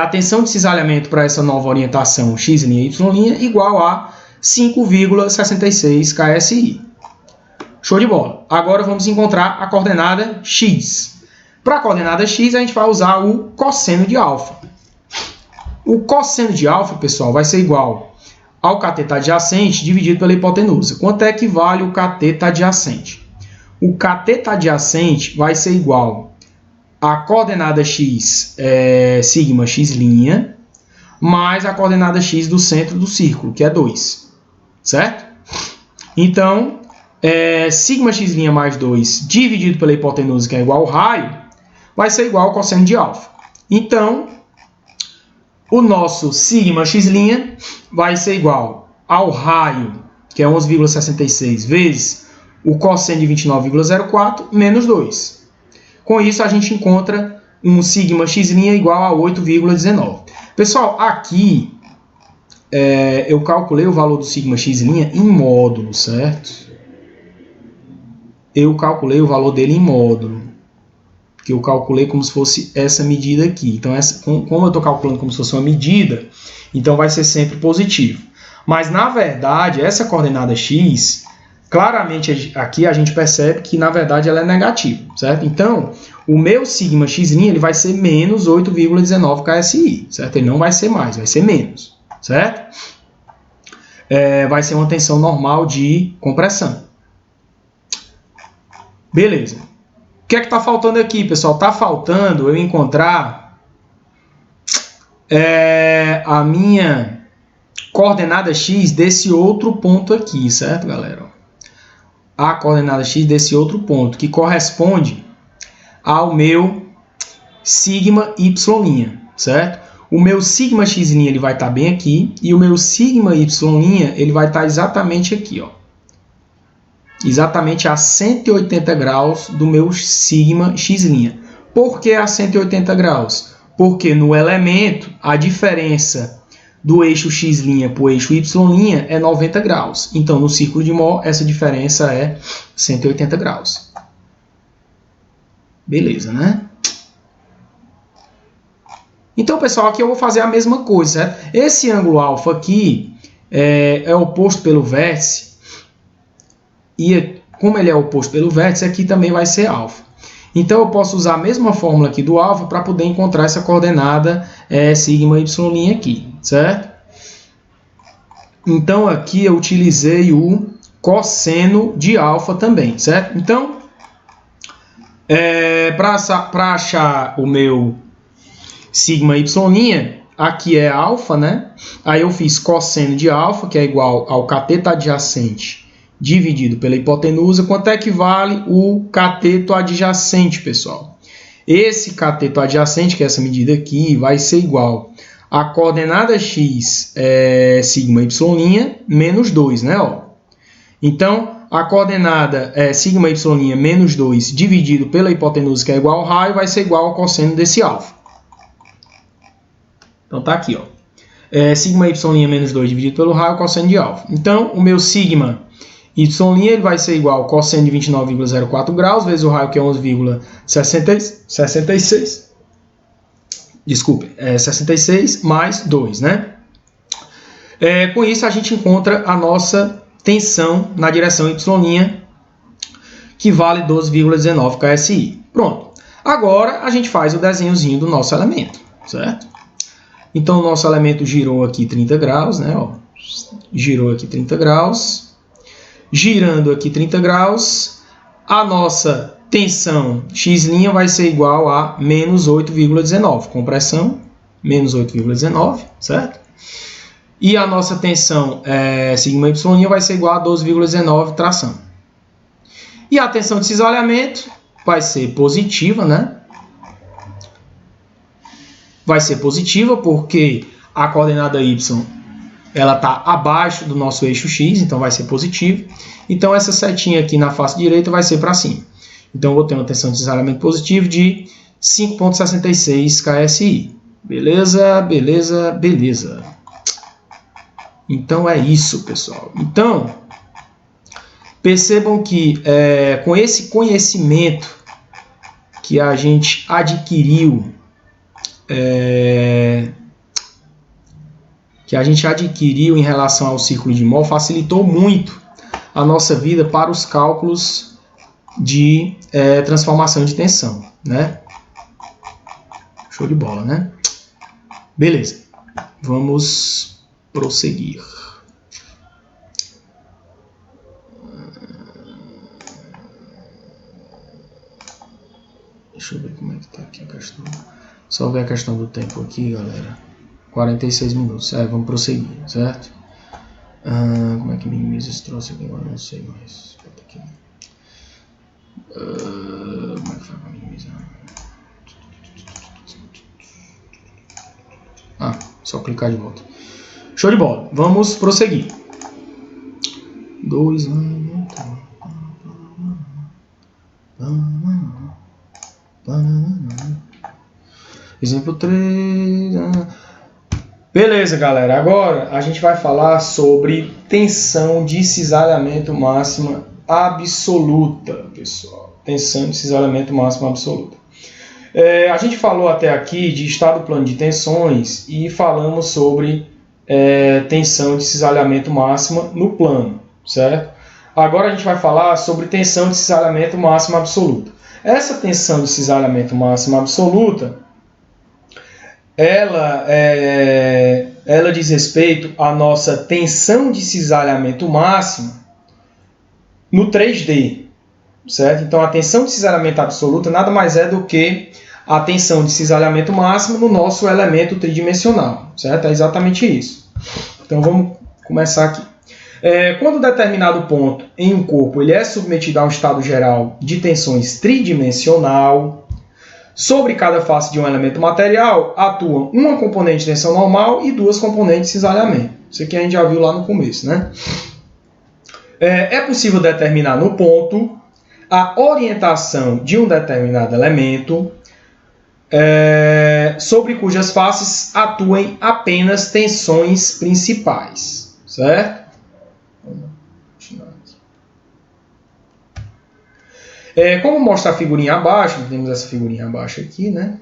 a tensão de cisalhamento para essa nova orientação x' e y' igual a 5,66 KSI. Show de bola. Agora vamos encontrar a coordenada x. Para a coordenada x, a gente vai usar o cosseno de alfa. O cosseno de alfa, pessoal, vai ser igual ao cateto adjacente dividido pela hipotenusa. Quanto é que vale o cateto adjacente? O cateto adjacente vai ser igual a coordenada x sigma x', mais a coordenada x do centro do círculo, que é 2. Certo? Então, sigma x' mais 2 dividido pela hipotenusa, que é igual ao raio, vai ser igual ao cosseno de alfa. Então, o nosso sigma x' vai ser igual ao raio, que é 11,66, vezes o cosseno de 29,04, menos 2. Com isso, a gente encontra um sigma x' igual a 8,19. Pessoal, aqui eu calculei o valor do sigma x' em módulo, certo? Eu calculei o valor dele em módulo, que eu calculei como se fosse essa medida aqui. Então, como eu estou calculando como se fosse uma medida, então vai ser sempre positivo. Mas, na verdade, essa coordenada x, claramente aqui a gente percebe que, na verdade, ela é negativa, certo? Então, o meu sigma x' ele vai ser menos 8,19 KSI, certo? Ele não vai ser mais, vai ser menos, certo? Vai ser uma tensão normal de compressão. Beleza. O que é que está faltando aqui, pessoal? Está faltando eu encontrar a minha coordenada x desse outro ponto aqui, certo, galera? A coordenada x desse outro ponto, que corresponde ao meu sigma y', certo? O meu sigma x' ele vai estar bem aqui, e o meu sigma y' ele vai estar exatamente aqui, ó. Exatamente a 180 graus do meu sigma x'. Por que a 180 graus? Porque no elemento a diferença do eixo x' para o eixo y' é 90 graus. Então, no círculo de Mohr, essa diferença é 180 graus. Beleza, né? Então, pessoal, aqui eu vou fazer a mesma coisa, certo? Esse ângulo alfa aqui é oposto pelo vértice. E como ele é oposto pelo vértice, aqui também vai ser alfa. Então, eu posso usar a mesma fórmula aqui do alfa para poder encontrar essa coordenada sigma y' aqui, certo? Então, aqui eu utilizei o cosseno de alfa também, certo? Então, para achar o meu sigma y', aqui é alfa, né? Aí eu fiz cosseno de alfa, que é igual ao cateto adjacente dividido pela hipotenusa. Quanto é que vale o cateto adjacente, pessoal? Esse cateto adjacente, que é essa medida aqui, vai ser igual a coordenada x sigma y' menos 2, né? Ó. Então, a coordenada sigma y' menos 2 dividido pela hipotenusa, que é igual ao raio, vai ser igual ao cosseno desse alfa. Então, tá aqui, ó. Sigma y' menos 2 dividido pelo raio, cosseno de alfa. Então, o meu sigma y' ele vai ser igual ao cosseno de 29,04 graus, vezes o raio, que é 11,66. Desculpe, 66 mais 2, né? Com isso, a gente encontra a nossa tensão na direção y', que vale 12,19 KSI. Pronto. Agora a gente faz o desenhozinho do nosso elemento, certo? Então o nosso elemento girou aqui 30 graus, né? Ó, girou aqui 30 graus. Girando aqui 30 graus, a nossa tensão X' vai ser igual a menos 8,19. Compressão, menos 8,19, certo? E a nossa tensão sigma Y' vai ser igual a 12,19 tração. E a tensão de cisalhamento vai ser positiva, né? Vai ser positiva porque a coordenada Y ela está abaixo do nosso eixo X, então vai ser positivo. Então essa setinha aqui na face direita vai ser para cima. Então eu vou ter uma tensão de cisalhamento positivo de 5,66 KSI. Beleza, beleza, beleza. Então é isso, pessoal. Então, percebam que com esse conhecimento que a gente adquiriu, em relação ao círculo de mol, facilitou muito a nossa vida para os cálculos de transformação de tensão, né? Show de bola, né? Beleza, vamos prosseguir. Deixa eu ver como é que tá aqui a questão. Só ver a questão do tempo aqui, galera. 46 minutos. Vamos prosseguir, certo? Como é que minimiza esse troço aqui? Agora não sei mais. Aqui. Como é que faz para minimizar? Só clicar de volta. Show de bola. Vamos prosseguir. 2 Exemplo 3. Beleza, galera. Agora a gente vai falar sobre tensão de cisalhamento máxima absoluta, pessoal. Tensão de cisalhamento máxima absoluta. A gente falou até aqui de estado plano de tensões e falamos sobre tensão de cisalhamento máxima no plano, certo? Agora a gente vai falar sobre tensão de cisalhamento máxima absoluta. Essa tensão de cisalhamento máxima absoluta, ela diz respeito à nossa tensão de cisalhamento máxima no 3D, certo? Então a tensão de cisalhamento absoluta nada mais é do que a tensão de cisalhamento máximo no nosso elemento tridimensional, certo? É exatamente isso. Então vamos começar aqui. Quando determinado ponto em um corpo ele é submetido a um estado geral de tensões tridimensional, sobre cada face de um elemento material atuam uma componente de tensão normal e duas componentes de cisalhamento. Isso aqui a gente já viu lá no começo, né? É possível determinar no ponto a orientação de um determinado elemento sobre cujas faces atuem apenas tensões principais, certo? Como mostra a figurinha abaixo, temos essa figurinha abaixo aqui, né?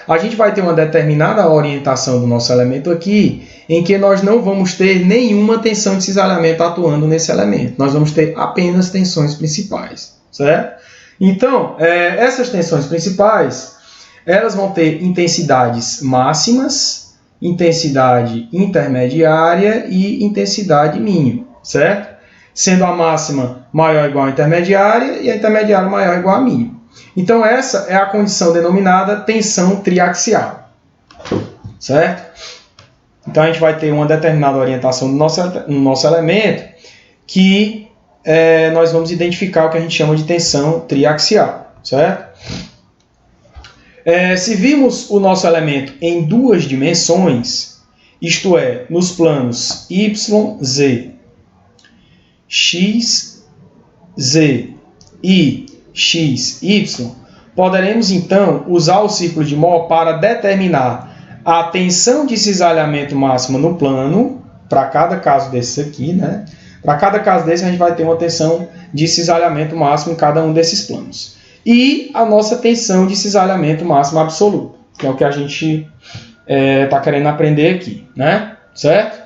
A gente vai ter uma determinada orientação do nosso elemento aqui, em que nós não vamos ter nenhuma tensão de cisalhamento atuando nesse elemento. Nós vamos ter apenas tensões principais, certo? Então, essas tensões principais, elas vão ter intensidades máximas, intensidade intermediária e intensidade mínima, certo? Sendo a máxima maior ou igual à intermediária e a intermediária maior ou igual à mínima. Então essa é a condição denominada tensão triaxial, certo? Então a gente vai ter uma determinada orientação no nosso elemento que nós vamos identificar o que a gente chama de tensão triaxial, certo? Se vimos o nosso elemento em duas dimensões, isto é, nos planos y, z, x, z e x, y, poderemos então usar o círculo de Mohr para determinar a tensão de cisalhamento máxima no plano, para cada caso desse aqui, né? Para cada caso desse a gente vai ter uma tensão de cisalhamento máximo em cada um desses planos. E a nossa tensão de cisalhamento máximo absoluto, que é o que a gente está querendo aprender aqui, né? Certo?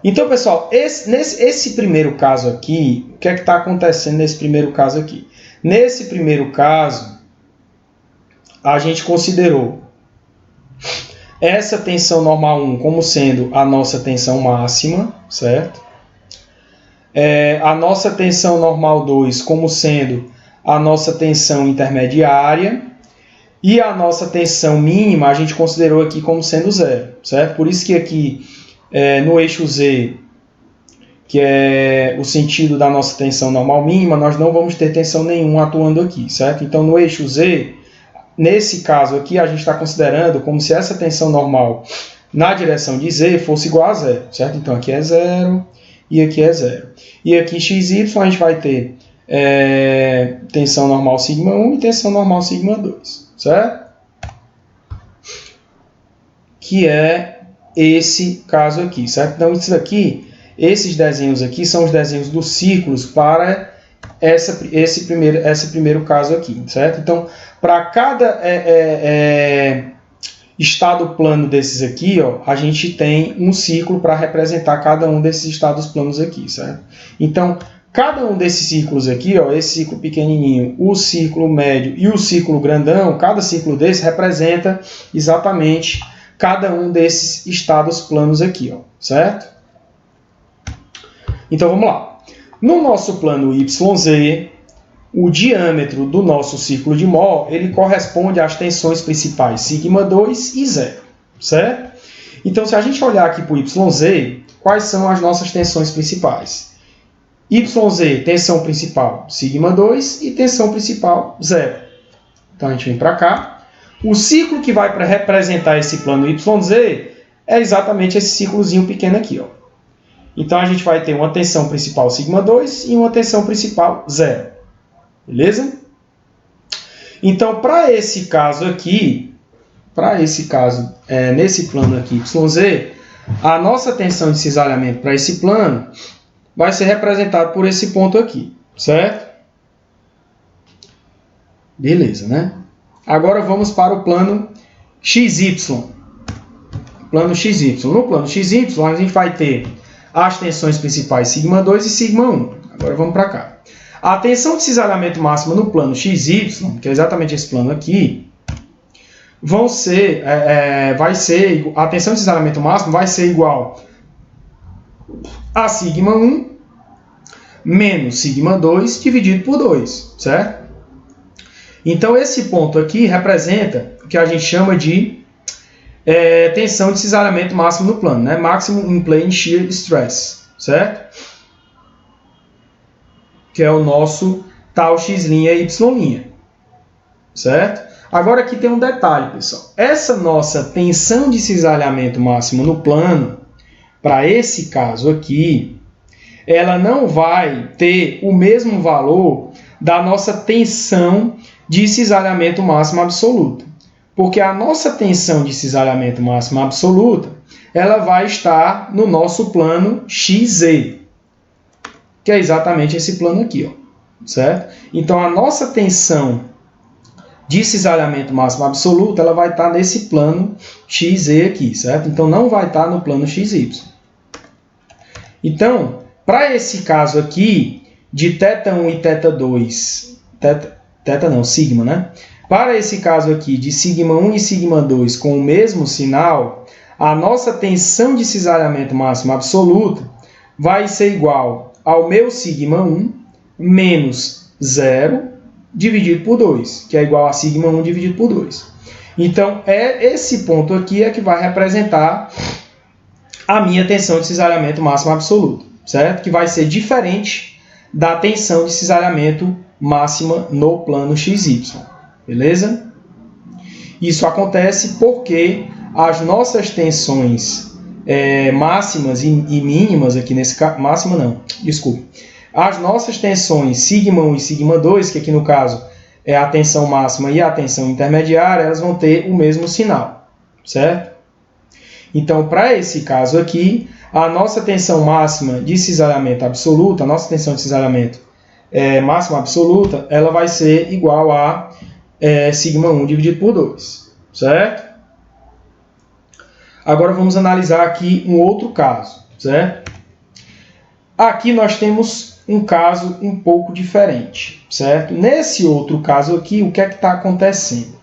Então, pessoal, esse primeiro caso aqui, o que é que está acontecendo nesse primeiro caso aqui? Nesse primeiro caso, a gente considerou essa tensão normal 1 como sendo a nossa tensão máxima, certo? A nossa tensão normal 2 como sendo a nossa tensão intermediária e a nossa tensão mínima a gente considerou aqui como sendo zero, certo? Por isso que aqui no eixo Z, que é o sentido da nossa tensão normal mínima, nós não vamos ter tensão nenhuma atuando aqui, certo? Então, no eixo Z, nesse caso aqui, a gente está considerando como se essa tensão normal na direção de Z fosse igual a zero, certo? Então, aqui é zero e aqui é zero. E aqui XY a gente vai ter tensão normal sigma 1 e tensão normal sigma 2, certo? Que é esse caso aqui, certo? Então, isso aqui, esses desenhos aqui são os desenhos dos círculos para esse primeiro caso aqui, certo? Então, para cada estado plano desses aqui, ó, a gente tem um círculo para representar cada um desses estados planos aqui, certo? Então, cada um desses círculos aqui, ó, esse círculo pequenininho, o círculo médio e o círculo grandão, cada círculo desse representa exatamente cada um desses estados planos aqui, ó, certo? Então, vamos lá. No nosso plano YZ, o diâmetro do nosso círculo de Mohr, ele corresponde às tensões principais sigma 2 e 0, certo? Então, se a gente olhar aqui para o YZ, quais são as nossas tensões principais? YZ, tensão principal sigma 2 e tensão principal 0. Então, a gente vem para cá. O ciclo que vai para representar esse plano YZ é exatamente esse círculozinho pequeno aqui, ó. Então, a gente vai ter uma tensão principal sigma 2 e uma tensão principal 0. Beleza? Então, para esse caso aqui, nesse plano aqui YZ, a nossa tensão de cisalhamento para esse plano vai ser representada por esse ponto aqui, certo? Beleza, né? Agora vamos para o plano XY. Plano XY. No plano XY, a gente vai ter as tensões principais sigma 2 e sigma 1. Agora vamos para cá. A tensão de cisalhamento máxima no plano XY, que é exatamente esse plano aqui, a tensão de cisalhamento máximo vai ser igual a sigma 1 menos sigma 2 dividido por 2, certo? Então, esse ponto aqui representa o que a gente chama de tensão de cisalhamento máximo no plano, né? Maximum in plane shear stress, certo? Que é o nosso tal x' e y', certo? Agora aqui tem um detalhe, pessoal. Essa nossa tensão de cisalhamento máximo no plano, para esse caso aqui, ela não vai ter o mesmo valor da nossa tensão de cisalhamento máximo absoluta. Porque a nossa tensão de cisalhamento máximo absoluta, ela vai estar no nosso plano XZ, que é exatamente esse plano aqui, ó, certo? Então, a nossa tensão de cisalhamento máximo absoluto, ela vai estar nesse plano XZ aqui, certo? Então, não vai estar no plano XY. Então, para esse caso aqui, de θ1 e θ2, sigma, né? Para esse caso aqui, de sigma 1 e sigma 2 com o mesmo sinal, a nossa tensão de cisalhamento máximo absoluta vai ser igual ao meu sigma 1 menos 0 dividido por 2, que é igual a sigma 1 dividido por 2. Então, esse ponto aqui é que vai representar a minha tensão de cisalhamento máximo absoluta, certo? Que vai ser diferente da tensão de cisalhamento máxima no plano XY, beleza? Isso acontece porque as nossas tensões máximas e mínimas, aqui nesse caso, máxima não, desculpe, as nossas tensões sigma 1 e sigma 2, que aqui no caso é a tensão máxima e a tensão intermediária, elas vão ter o mesmo sinal, certo? Então, para esse caso aqui, a nossa tensão máxima de cisalhamento absoluta, a nossa tensão de cisalhamento máxima absoluta, ela vai ser igual a sigma 1 dividido por 2, certo? Agora vamos analisar aqui um outro caso. certo? Aqui nós temos um caso um pouco diferente, certo? Nesse outro caso aqui, o que é que está acontecendo?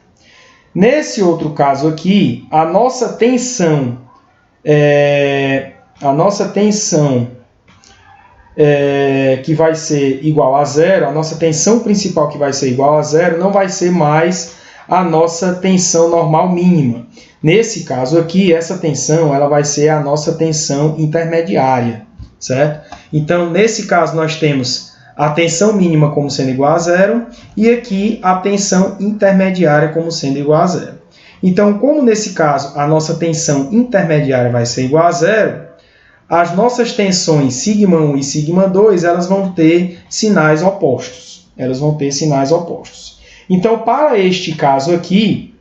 Nesse outro caso aqui, a nossa tensão que vai ser igual a zero, a nossa tensão principal que vai ser igual a zero, não vai ser mais a nossa tensão normal mínima. Nesse caso aqui, essa tensão ela vai ser a nossa tensão intermediária, certo? Então, nesse caso, nós temos a tensão mínima como sendo igual a zero e aqui a tensão intermediária como sendo igual a zero. Então, como nesse caso a nossa tensão intermediária vai ser igual a zero, as nossas tensões σ1 e σ2 elas vão ter sinais opostos. Então, para este caso aqui,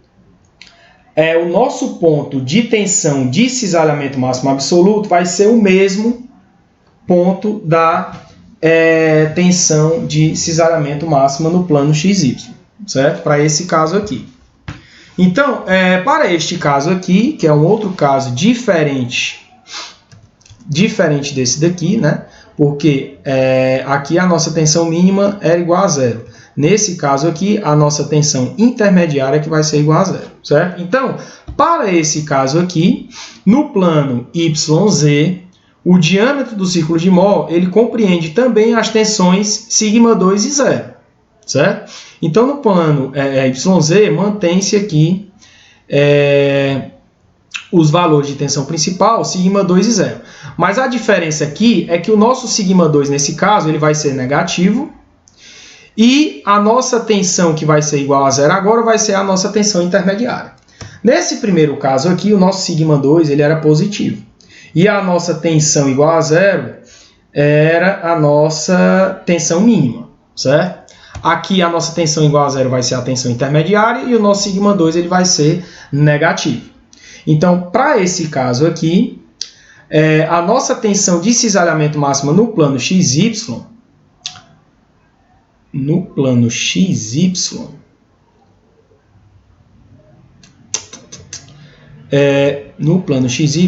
o nosso ponto de tensão de cisalhamento máximo absoluto vai ser o mesmo ponto da tensão de cisalhamento máxima no plano XY, certo? Para esse caso aqui. Então, para este caso aqui, que é um outro caso diferente desse daqui, né? Porque aqui a nossa tensão mínima era igual a zero. Nesse caso aqui, a nossa tensão intermediária que vai ser igual a zero, certo? Então, para esse caso aqui, no plano YZ, o diâmetro do círculo de Mohr, ele compreende também as tensões σ2 e 0, certo? Então, no plano YZ, mantém-se aqui os valores de tensão principal, σ2 e 0. Mas a diferença aqui é que o nosso σ2, nesse caso, ele vai ser negativo, e a nossa tensão, que vai ser igual a zero agora, vai ser a nossa tensão intermediária. Nesse primeiro caso aqui, o nosso σ2 ele era positivo. E a nossa tensão igual a zero era a nossa tensão mínima, certo? Aqui a nossa tensão igual a zero vai ser a tensão intermediária e o nosso σ2 ele vai ser negativo. Então, para esse caso aqui, a nossa tensão de cisalhamento máxima no plano XY,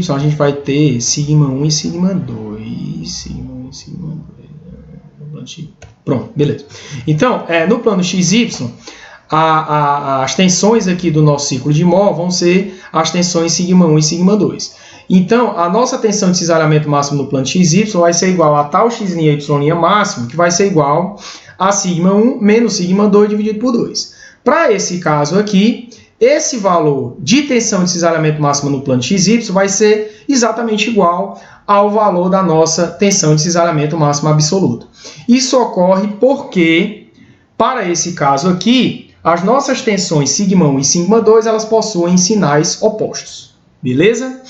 a gente vai ter σ1 e σ2. Pronto, beleza. Então, no plano XY, as tensões aqui do nosso círculo de Mohr vão ser as tensões σ1 e σ2. Então, a nossa tensão de cisalhamento máximo no plano XY vai ser igual a tal x' y' máximo, que vai ser igual a σ1 menos σ2 dividido por 2. Para esse caso aqui, esse valor de tensão de cisalhamento máxima no plano XY vai ser exatamente igual ao valor da nossa tensão de cisalhamento máxima absoluta. Isso ocorre porque, para esse caso aqui, as nossas tensões σ1 e σ2 elas possuem sinais opostos. Beleza?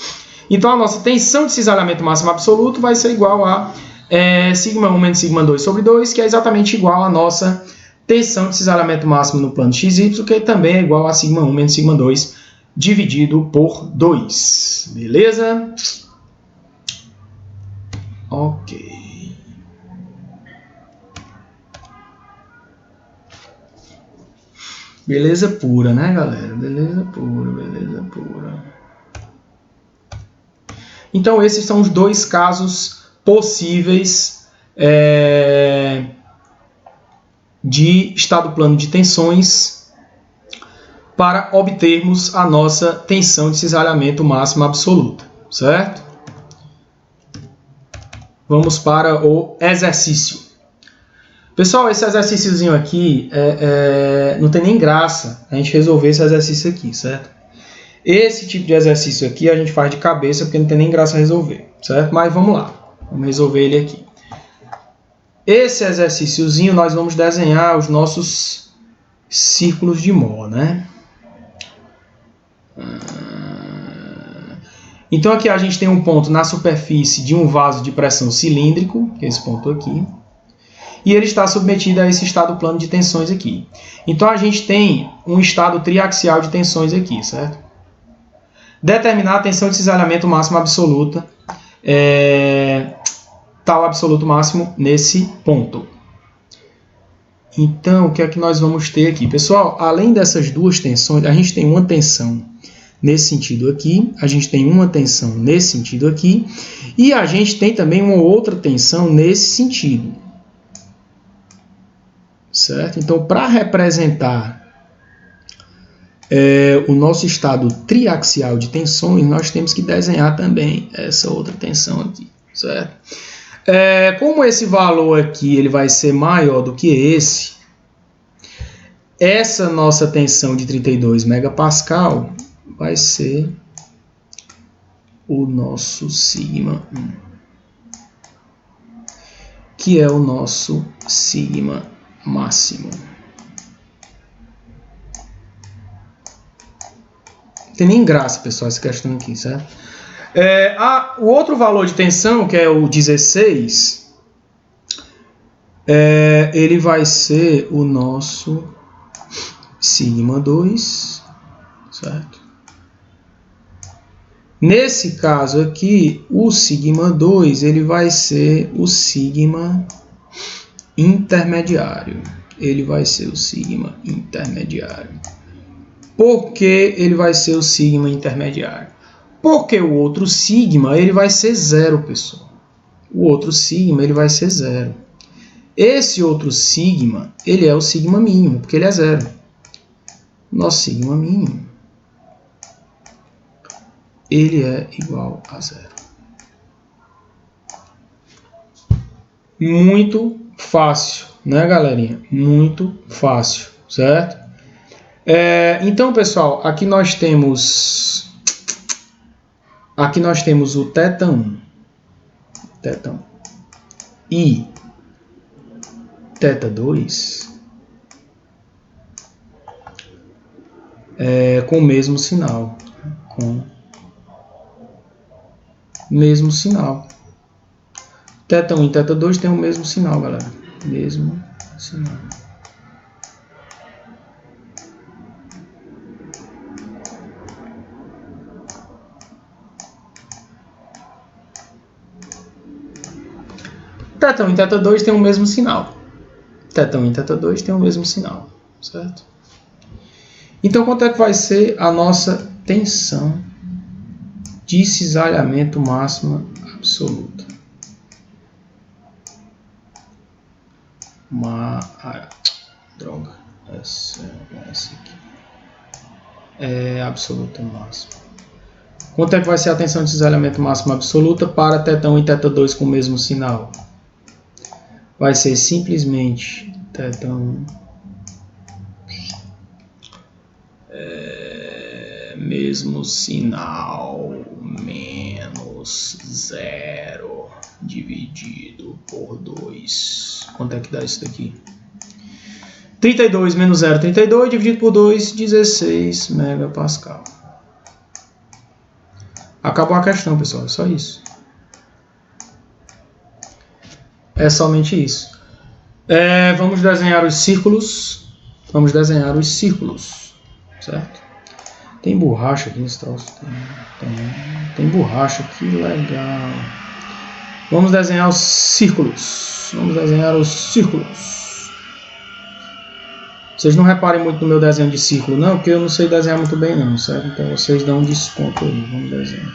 Então, a nossa tensão de cisalhamento máximo absoluto vai ser igual a σ1 menos σ2 sobre 2, que é exatamente igual à nossa tensão de cisalhamento máximo no plano XY, que também é igual a σ1 menos σ2 dividido por 2. Beleza? Ok. Beleza pura, né, galera? Beleza pura. Então, esses são os dois casos possíveis de estado plano de tensões para obtermos a nossa tensão de cisalhamento máxima absoluta, certo? Vamos para o exercício. Pessoal, esse exercíciozinho aqui não tem nem graça a gente resolver esse exercício aqui, certo? Esse tipo de exercício aqui a gente faz de cabeça porque não tem nem graça a resolver, certo? Mas vamos lá, vamos resolver ele aqui. Esse exercíciozinho nós vamos desenhar os nossos círculos de Mohr, né? Então aqui a gente tem um ponto na superfície de um vaso de pressão cilíndrico, que é esse ponto aqui, e ele está submetido a esse estado plano de tensões aqui. Então a gente tem um estado triaxial de tensões aqui, certo? Determinar a tensão de cisalhamento máximo absoluta, tal absoluto máximo nesse ponto. Então, o que é que nós vamos ter aqui? Pessoal, além dessas duas tensões, a gente tem uma tensão nesse sentido aqui, a gente tem uma tensão nesse sentido aqui, e a gente tem também uma outra tensão nesse sentido. Certo? Então, para representar o nosso estado triaxial de tensões, nós temos que desenhar também essa outra tensão aqui. Certo? Como esse valor aqui ele vai ser maior do que esse, essa nossa tensão de 32 megapascal vai ser o nosso sigma 1, que é o nosso sigma máximo. Não tem nem graça, pessoal, essa questão aqui, certo? O outro valor de tensão, que é o 16, ele vai ser o nosso sigma 2, certo? Nesse caso aqui, o sigma 2 ele vai ser o sigma intermediário. Ele vai ser o sigma intermediário. Por que ele vai ser o sigma intermediário? Porque o outro sigma ele vai ser zero, pessoal. O outro sigma ele vai ser zero. Esse outro sigma ele é o sigma mínimo, porque ele é zero. Nosso sigma mínimo ele é igual a zero. Muito fácil, né, galerinha? Muito fácil, certo? Então, pessoal, aqui nós temos o θ1, e θ2 com o mesmo sinal, θ1 e θ2 tem o mesmo sinal, galera. Mesmo sinal. θ1 e θ2 tem o mesmo sinal. θ1 e θ2 tem o mesmo sinal, certo? Então, quanto é que vai ser a nossa tensão de cisalhamento máxima absoluta? Droga, essa aqui é absoluta máxima. Quanto é que vai ser a tensão de cisalhamento máxima absoluta para θ1 e θ2 com o mesmo sinal? Vai ser simplesmente θ1 mesmo sinal menos 0 dividido por 2. Quanto é que dá isso daqui? 32 menos 0, 32, dividido por 2, 16 megapascal. Acabou a questão, pessoal, é só isso. É somente isso. Vamos desenhar os círculos. Certo? Tem borracha aqui nesse troço. Tem borracha, que legal. Vamos desenhar os círculos. Vocês não reparem muito no meu desenho de círculo, não, porque eu não sei desenhar muito bem, não, certo? Então vocês dão um desconto aí. Vamos desenhar.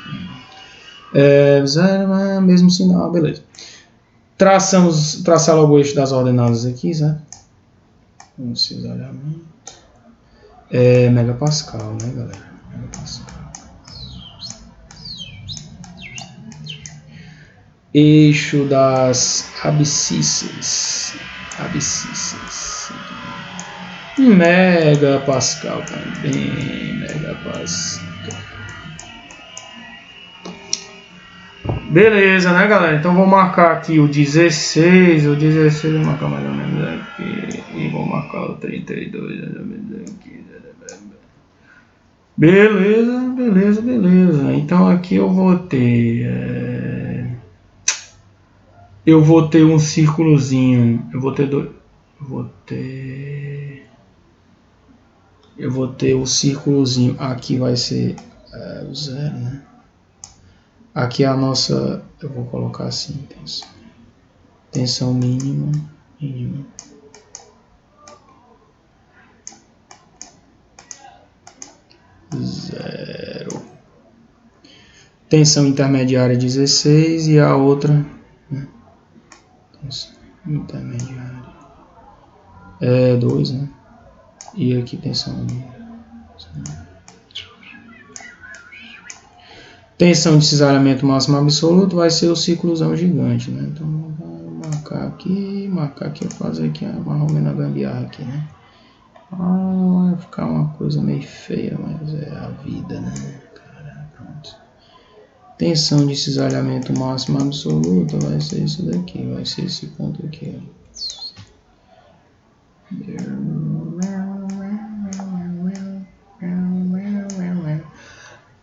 Mesmo sinal, beleza. Traçar logo o eixo das ordenadas aqui, certo? Vamos cisalhamento. Megapascal, né, galera? Megapascal. Eixo das abscissas. Megapascal também. Megapascal. Beleza, né, galera? Então vou marcar aqui o 16. O 16 vou marcar mais ou menos aqui. E vou marcar o 32 mais ou menos aqui. Beleza. Então aqui eu vou ter um círculozinho. Eu vou ter o círculozinho. Aqui vai ser o 0, né? Aqui é a nossa, eu vou colocar assim, tensão mínima. 0. tensão intermediária 16 e a outra, né? Tensão intermediária é 2, né? E aqui tensão 1. Tensão de cisalhamento máximo absoluto vai ser o ciclozão gigante, né? Então vou marcar aqui, fazer aqui mais ou menos a gambiarra aqui, né? Vai ficar uma coisa meio feia, mas é a vida, né? Cara, pronto. Tensão de cisalhamento máximo absoluto vai ser isso daqui, vai ser esse ponto aqui, ó.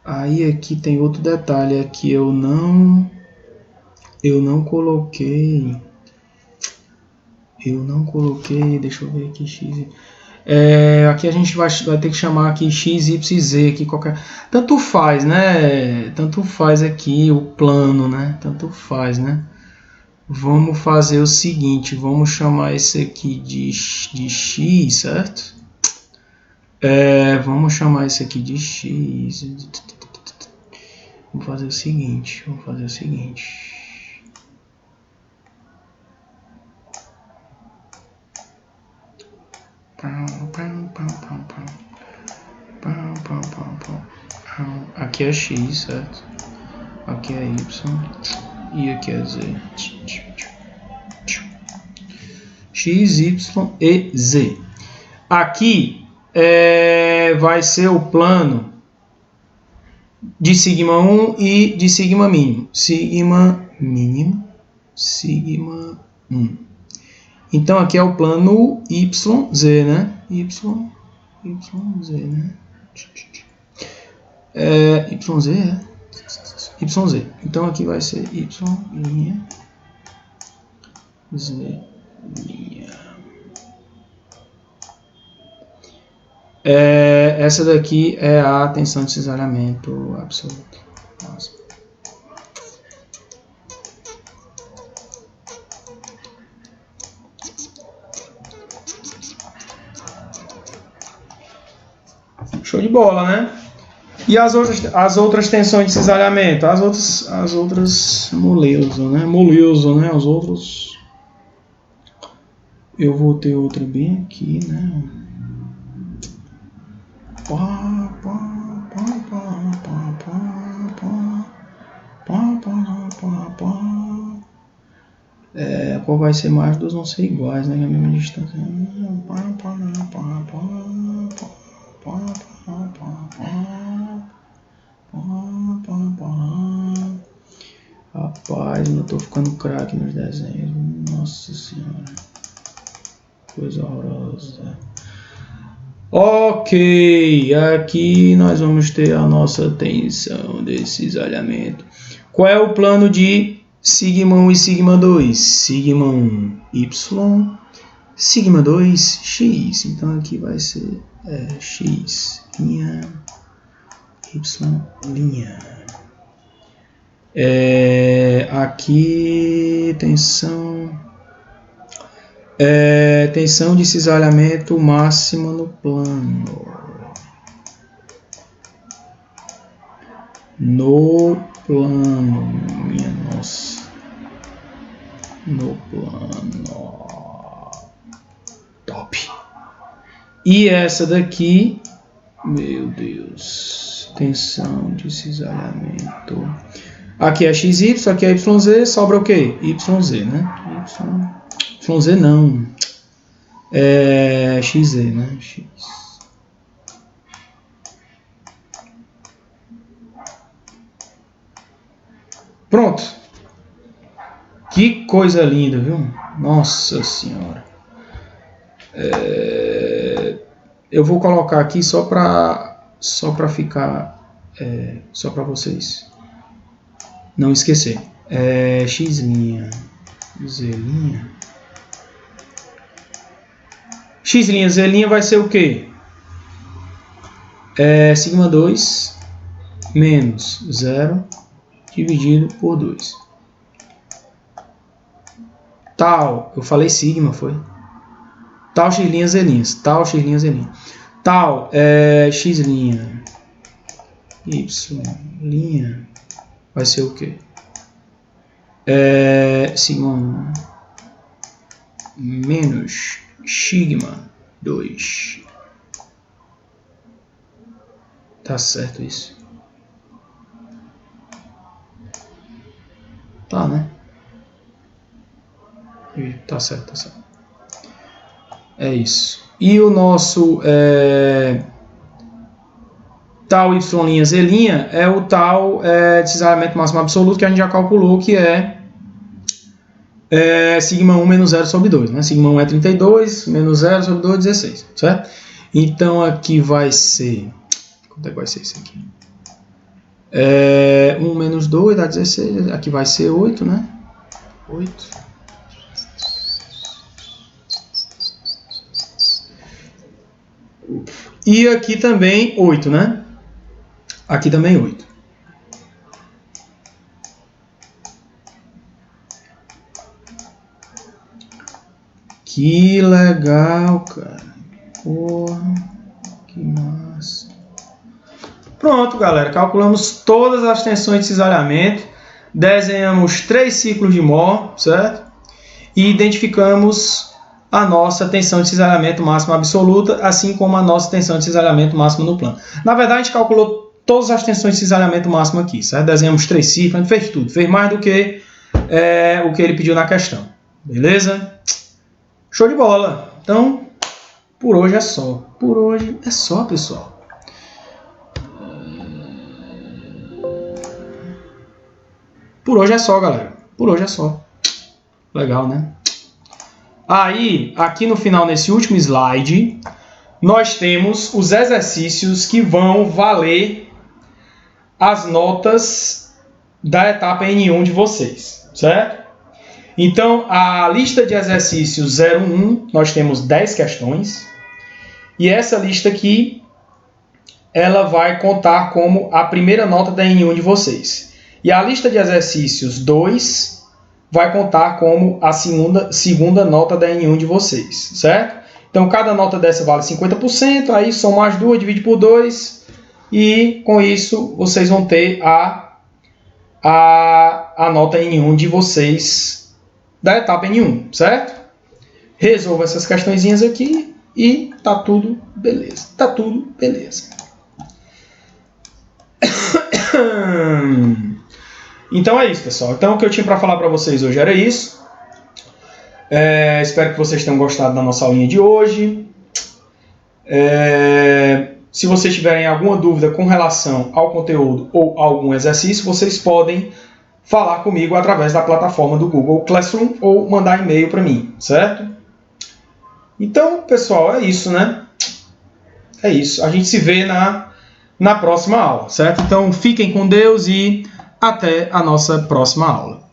Aí aqui tem outro detalhe, aqui eu não coloquei, deixa eu ver aqui, x, aqui a gente vai ter que chamar aqui x, y, z, aqui qualquer, tanto faz, né, tanto faz aqui o plano, né, tanto faz, né. Vamos fazer o seguinte, vamos chamar esse aqui de x, certo? Vamos chamar esse aqui de x. Vamos fazer o seguinte, aqui é x, certo? Aqui é y e aqui é z. X, y e z. Aqui vai ser o plano de sigma 1 e de sigma mínimo. Sigma mínimo, sigma 1. Então aqui é o plano YZ, né? YZ, né? YZ, YZ. Então aqui vai ser Y linha, Z linha. Essa daqui é a tensão de cisalhamento absoluto. Nossa. Show de bola, né? E as outras tensões de cisalhamento? As outras moleza, né? Os outros... Eu vou ter outra bem aqui, né? Qual vai ser mais? Duas vão ser iguais, né? A mesma distância. Rapaz, eu tô ficando craque nos desenhos. Nossa senhora. Coisa horrorosa. Ok, aqui nós vamos ter a nossa tensão de cisalhamento. Qual é o plano de sigma 1 e sigma 2? Sigma 1, y, sigma 2, x. Então aqui vai ser x, linha, y, linha. Aqui tensão de cisalhamento máxima no plano. Minha nossa. No plano. Top. E essa daqui, meu Deus, tensão de cisalhamento. Aqui é XY, aqui é YZ, sobra o quê? YZ, né? YZ não. XZ, né? X. Pronto. Que coisa linda, viu? Nossa Senhora. Eu v'ou colocar aqui só para ficar, só para vocês não esquecer. X', Z'. X', Z' vai ser o quê? Sigma 2 menos 0 dividido por 2. Tal, eu falei sigma, foi? Tal x', Z'. Tal x', Z'. Tal X', Y', vai ser o quê? Sigma 1 menos sigma 2. Tá certo isso? Tá, né? Tá certo, tá certo. É isso. E o nosso tal y' z' é o tal de cisalhamento máximo absoluto que a gente já calculou, que é sigma 1 menos 0 sobre 2. Né? Sigma 1 é 32, menos 0 sobre 2, 16. Certo? Então aqui vai ser... Quanto é que vai ser isso aqui? 1 menos 2 dá 16. Aqui vai ser 8, né? 8. E aqui também 8, né? Aqui também 8. Que legal, cara. Porra, que massa. Pronto, galera. Calculamos todas as tensões de cisalhamento. Desenhamos 3 ciclos de Mohr, certo? E identificamos a nossa tensão de cisalhamento máxima absoluta, assim como a nossa tensão de cisalhamento máxima no plano. Na verdade, a gente calculou todas as tensões de cisalhamento máximo aqui, certo? Desenhamos 3 ciclos, a gente fez tudo. Fez mais do que o que ele pediu na questão. Beleza? Show de bola! Então, por hoje é só. Por hoje é só, pessoal. Por hoje é só, galera. Por hoje é só. Legal, né? Aí, aqui no final, nesse último slide, nós temos os exercícios que vão valer as notas da etapa N1 de vocês, certo? Então, a lista de exercícios 01, nós temos 10 questões. E essa lista aqui, ela vai contar como a primeira nota da N1 de vocês. E a lista de exercícios 2 vai contar como a segunda nota da N1 de vocês, certo? Então, cada nota dessa vale 50%, aí soma as duas, divide por 2, e com isso vocês vão ter a nota N1 de vocês da etapa N1, certo? Resolva essas questõezinhas aqui e tá tudo beleza. Tá tudo beleza. Então é isso, pessoal. Então o que eu tinha para falar para vocês hoje era isso. Espero que vocês tenham gostado da nossa aulinha de hoje. Se vocês tiverem alguma dúvida com relação ao conteúdo ou algum exercício, vocês podem falar comigo através da plataforma do Google Classroom ou mandar e-mail para mim, certo? Então, pessoal, é isso, né? É isso. A gente se vê na próxima aula, certo? Então, fiquem com Deus e até a nossa próxima aula.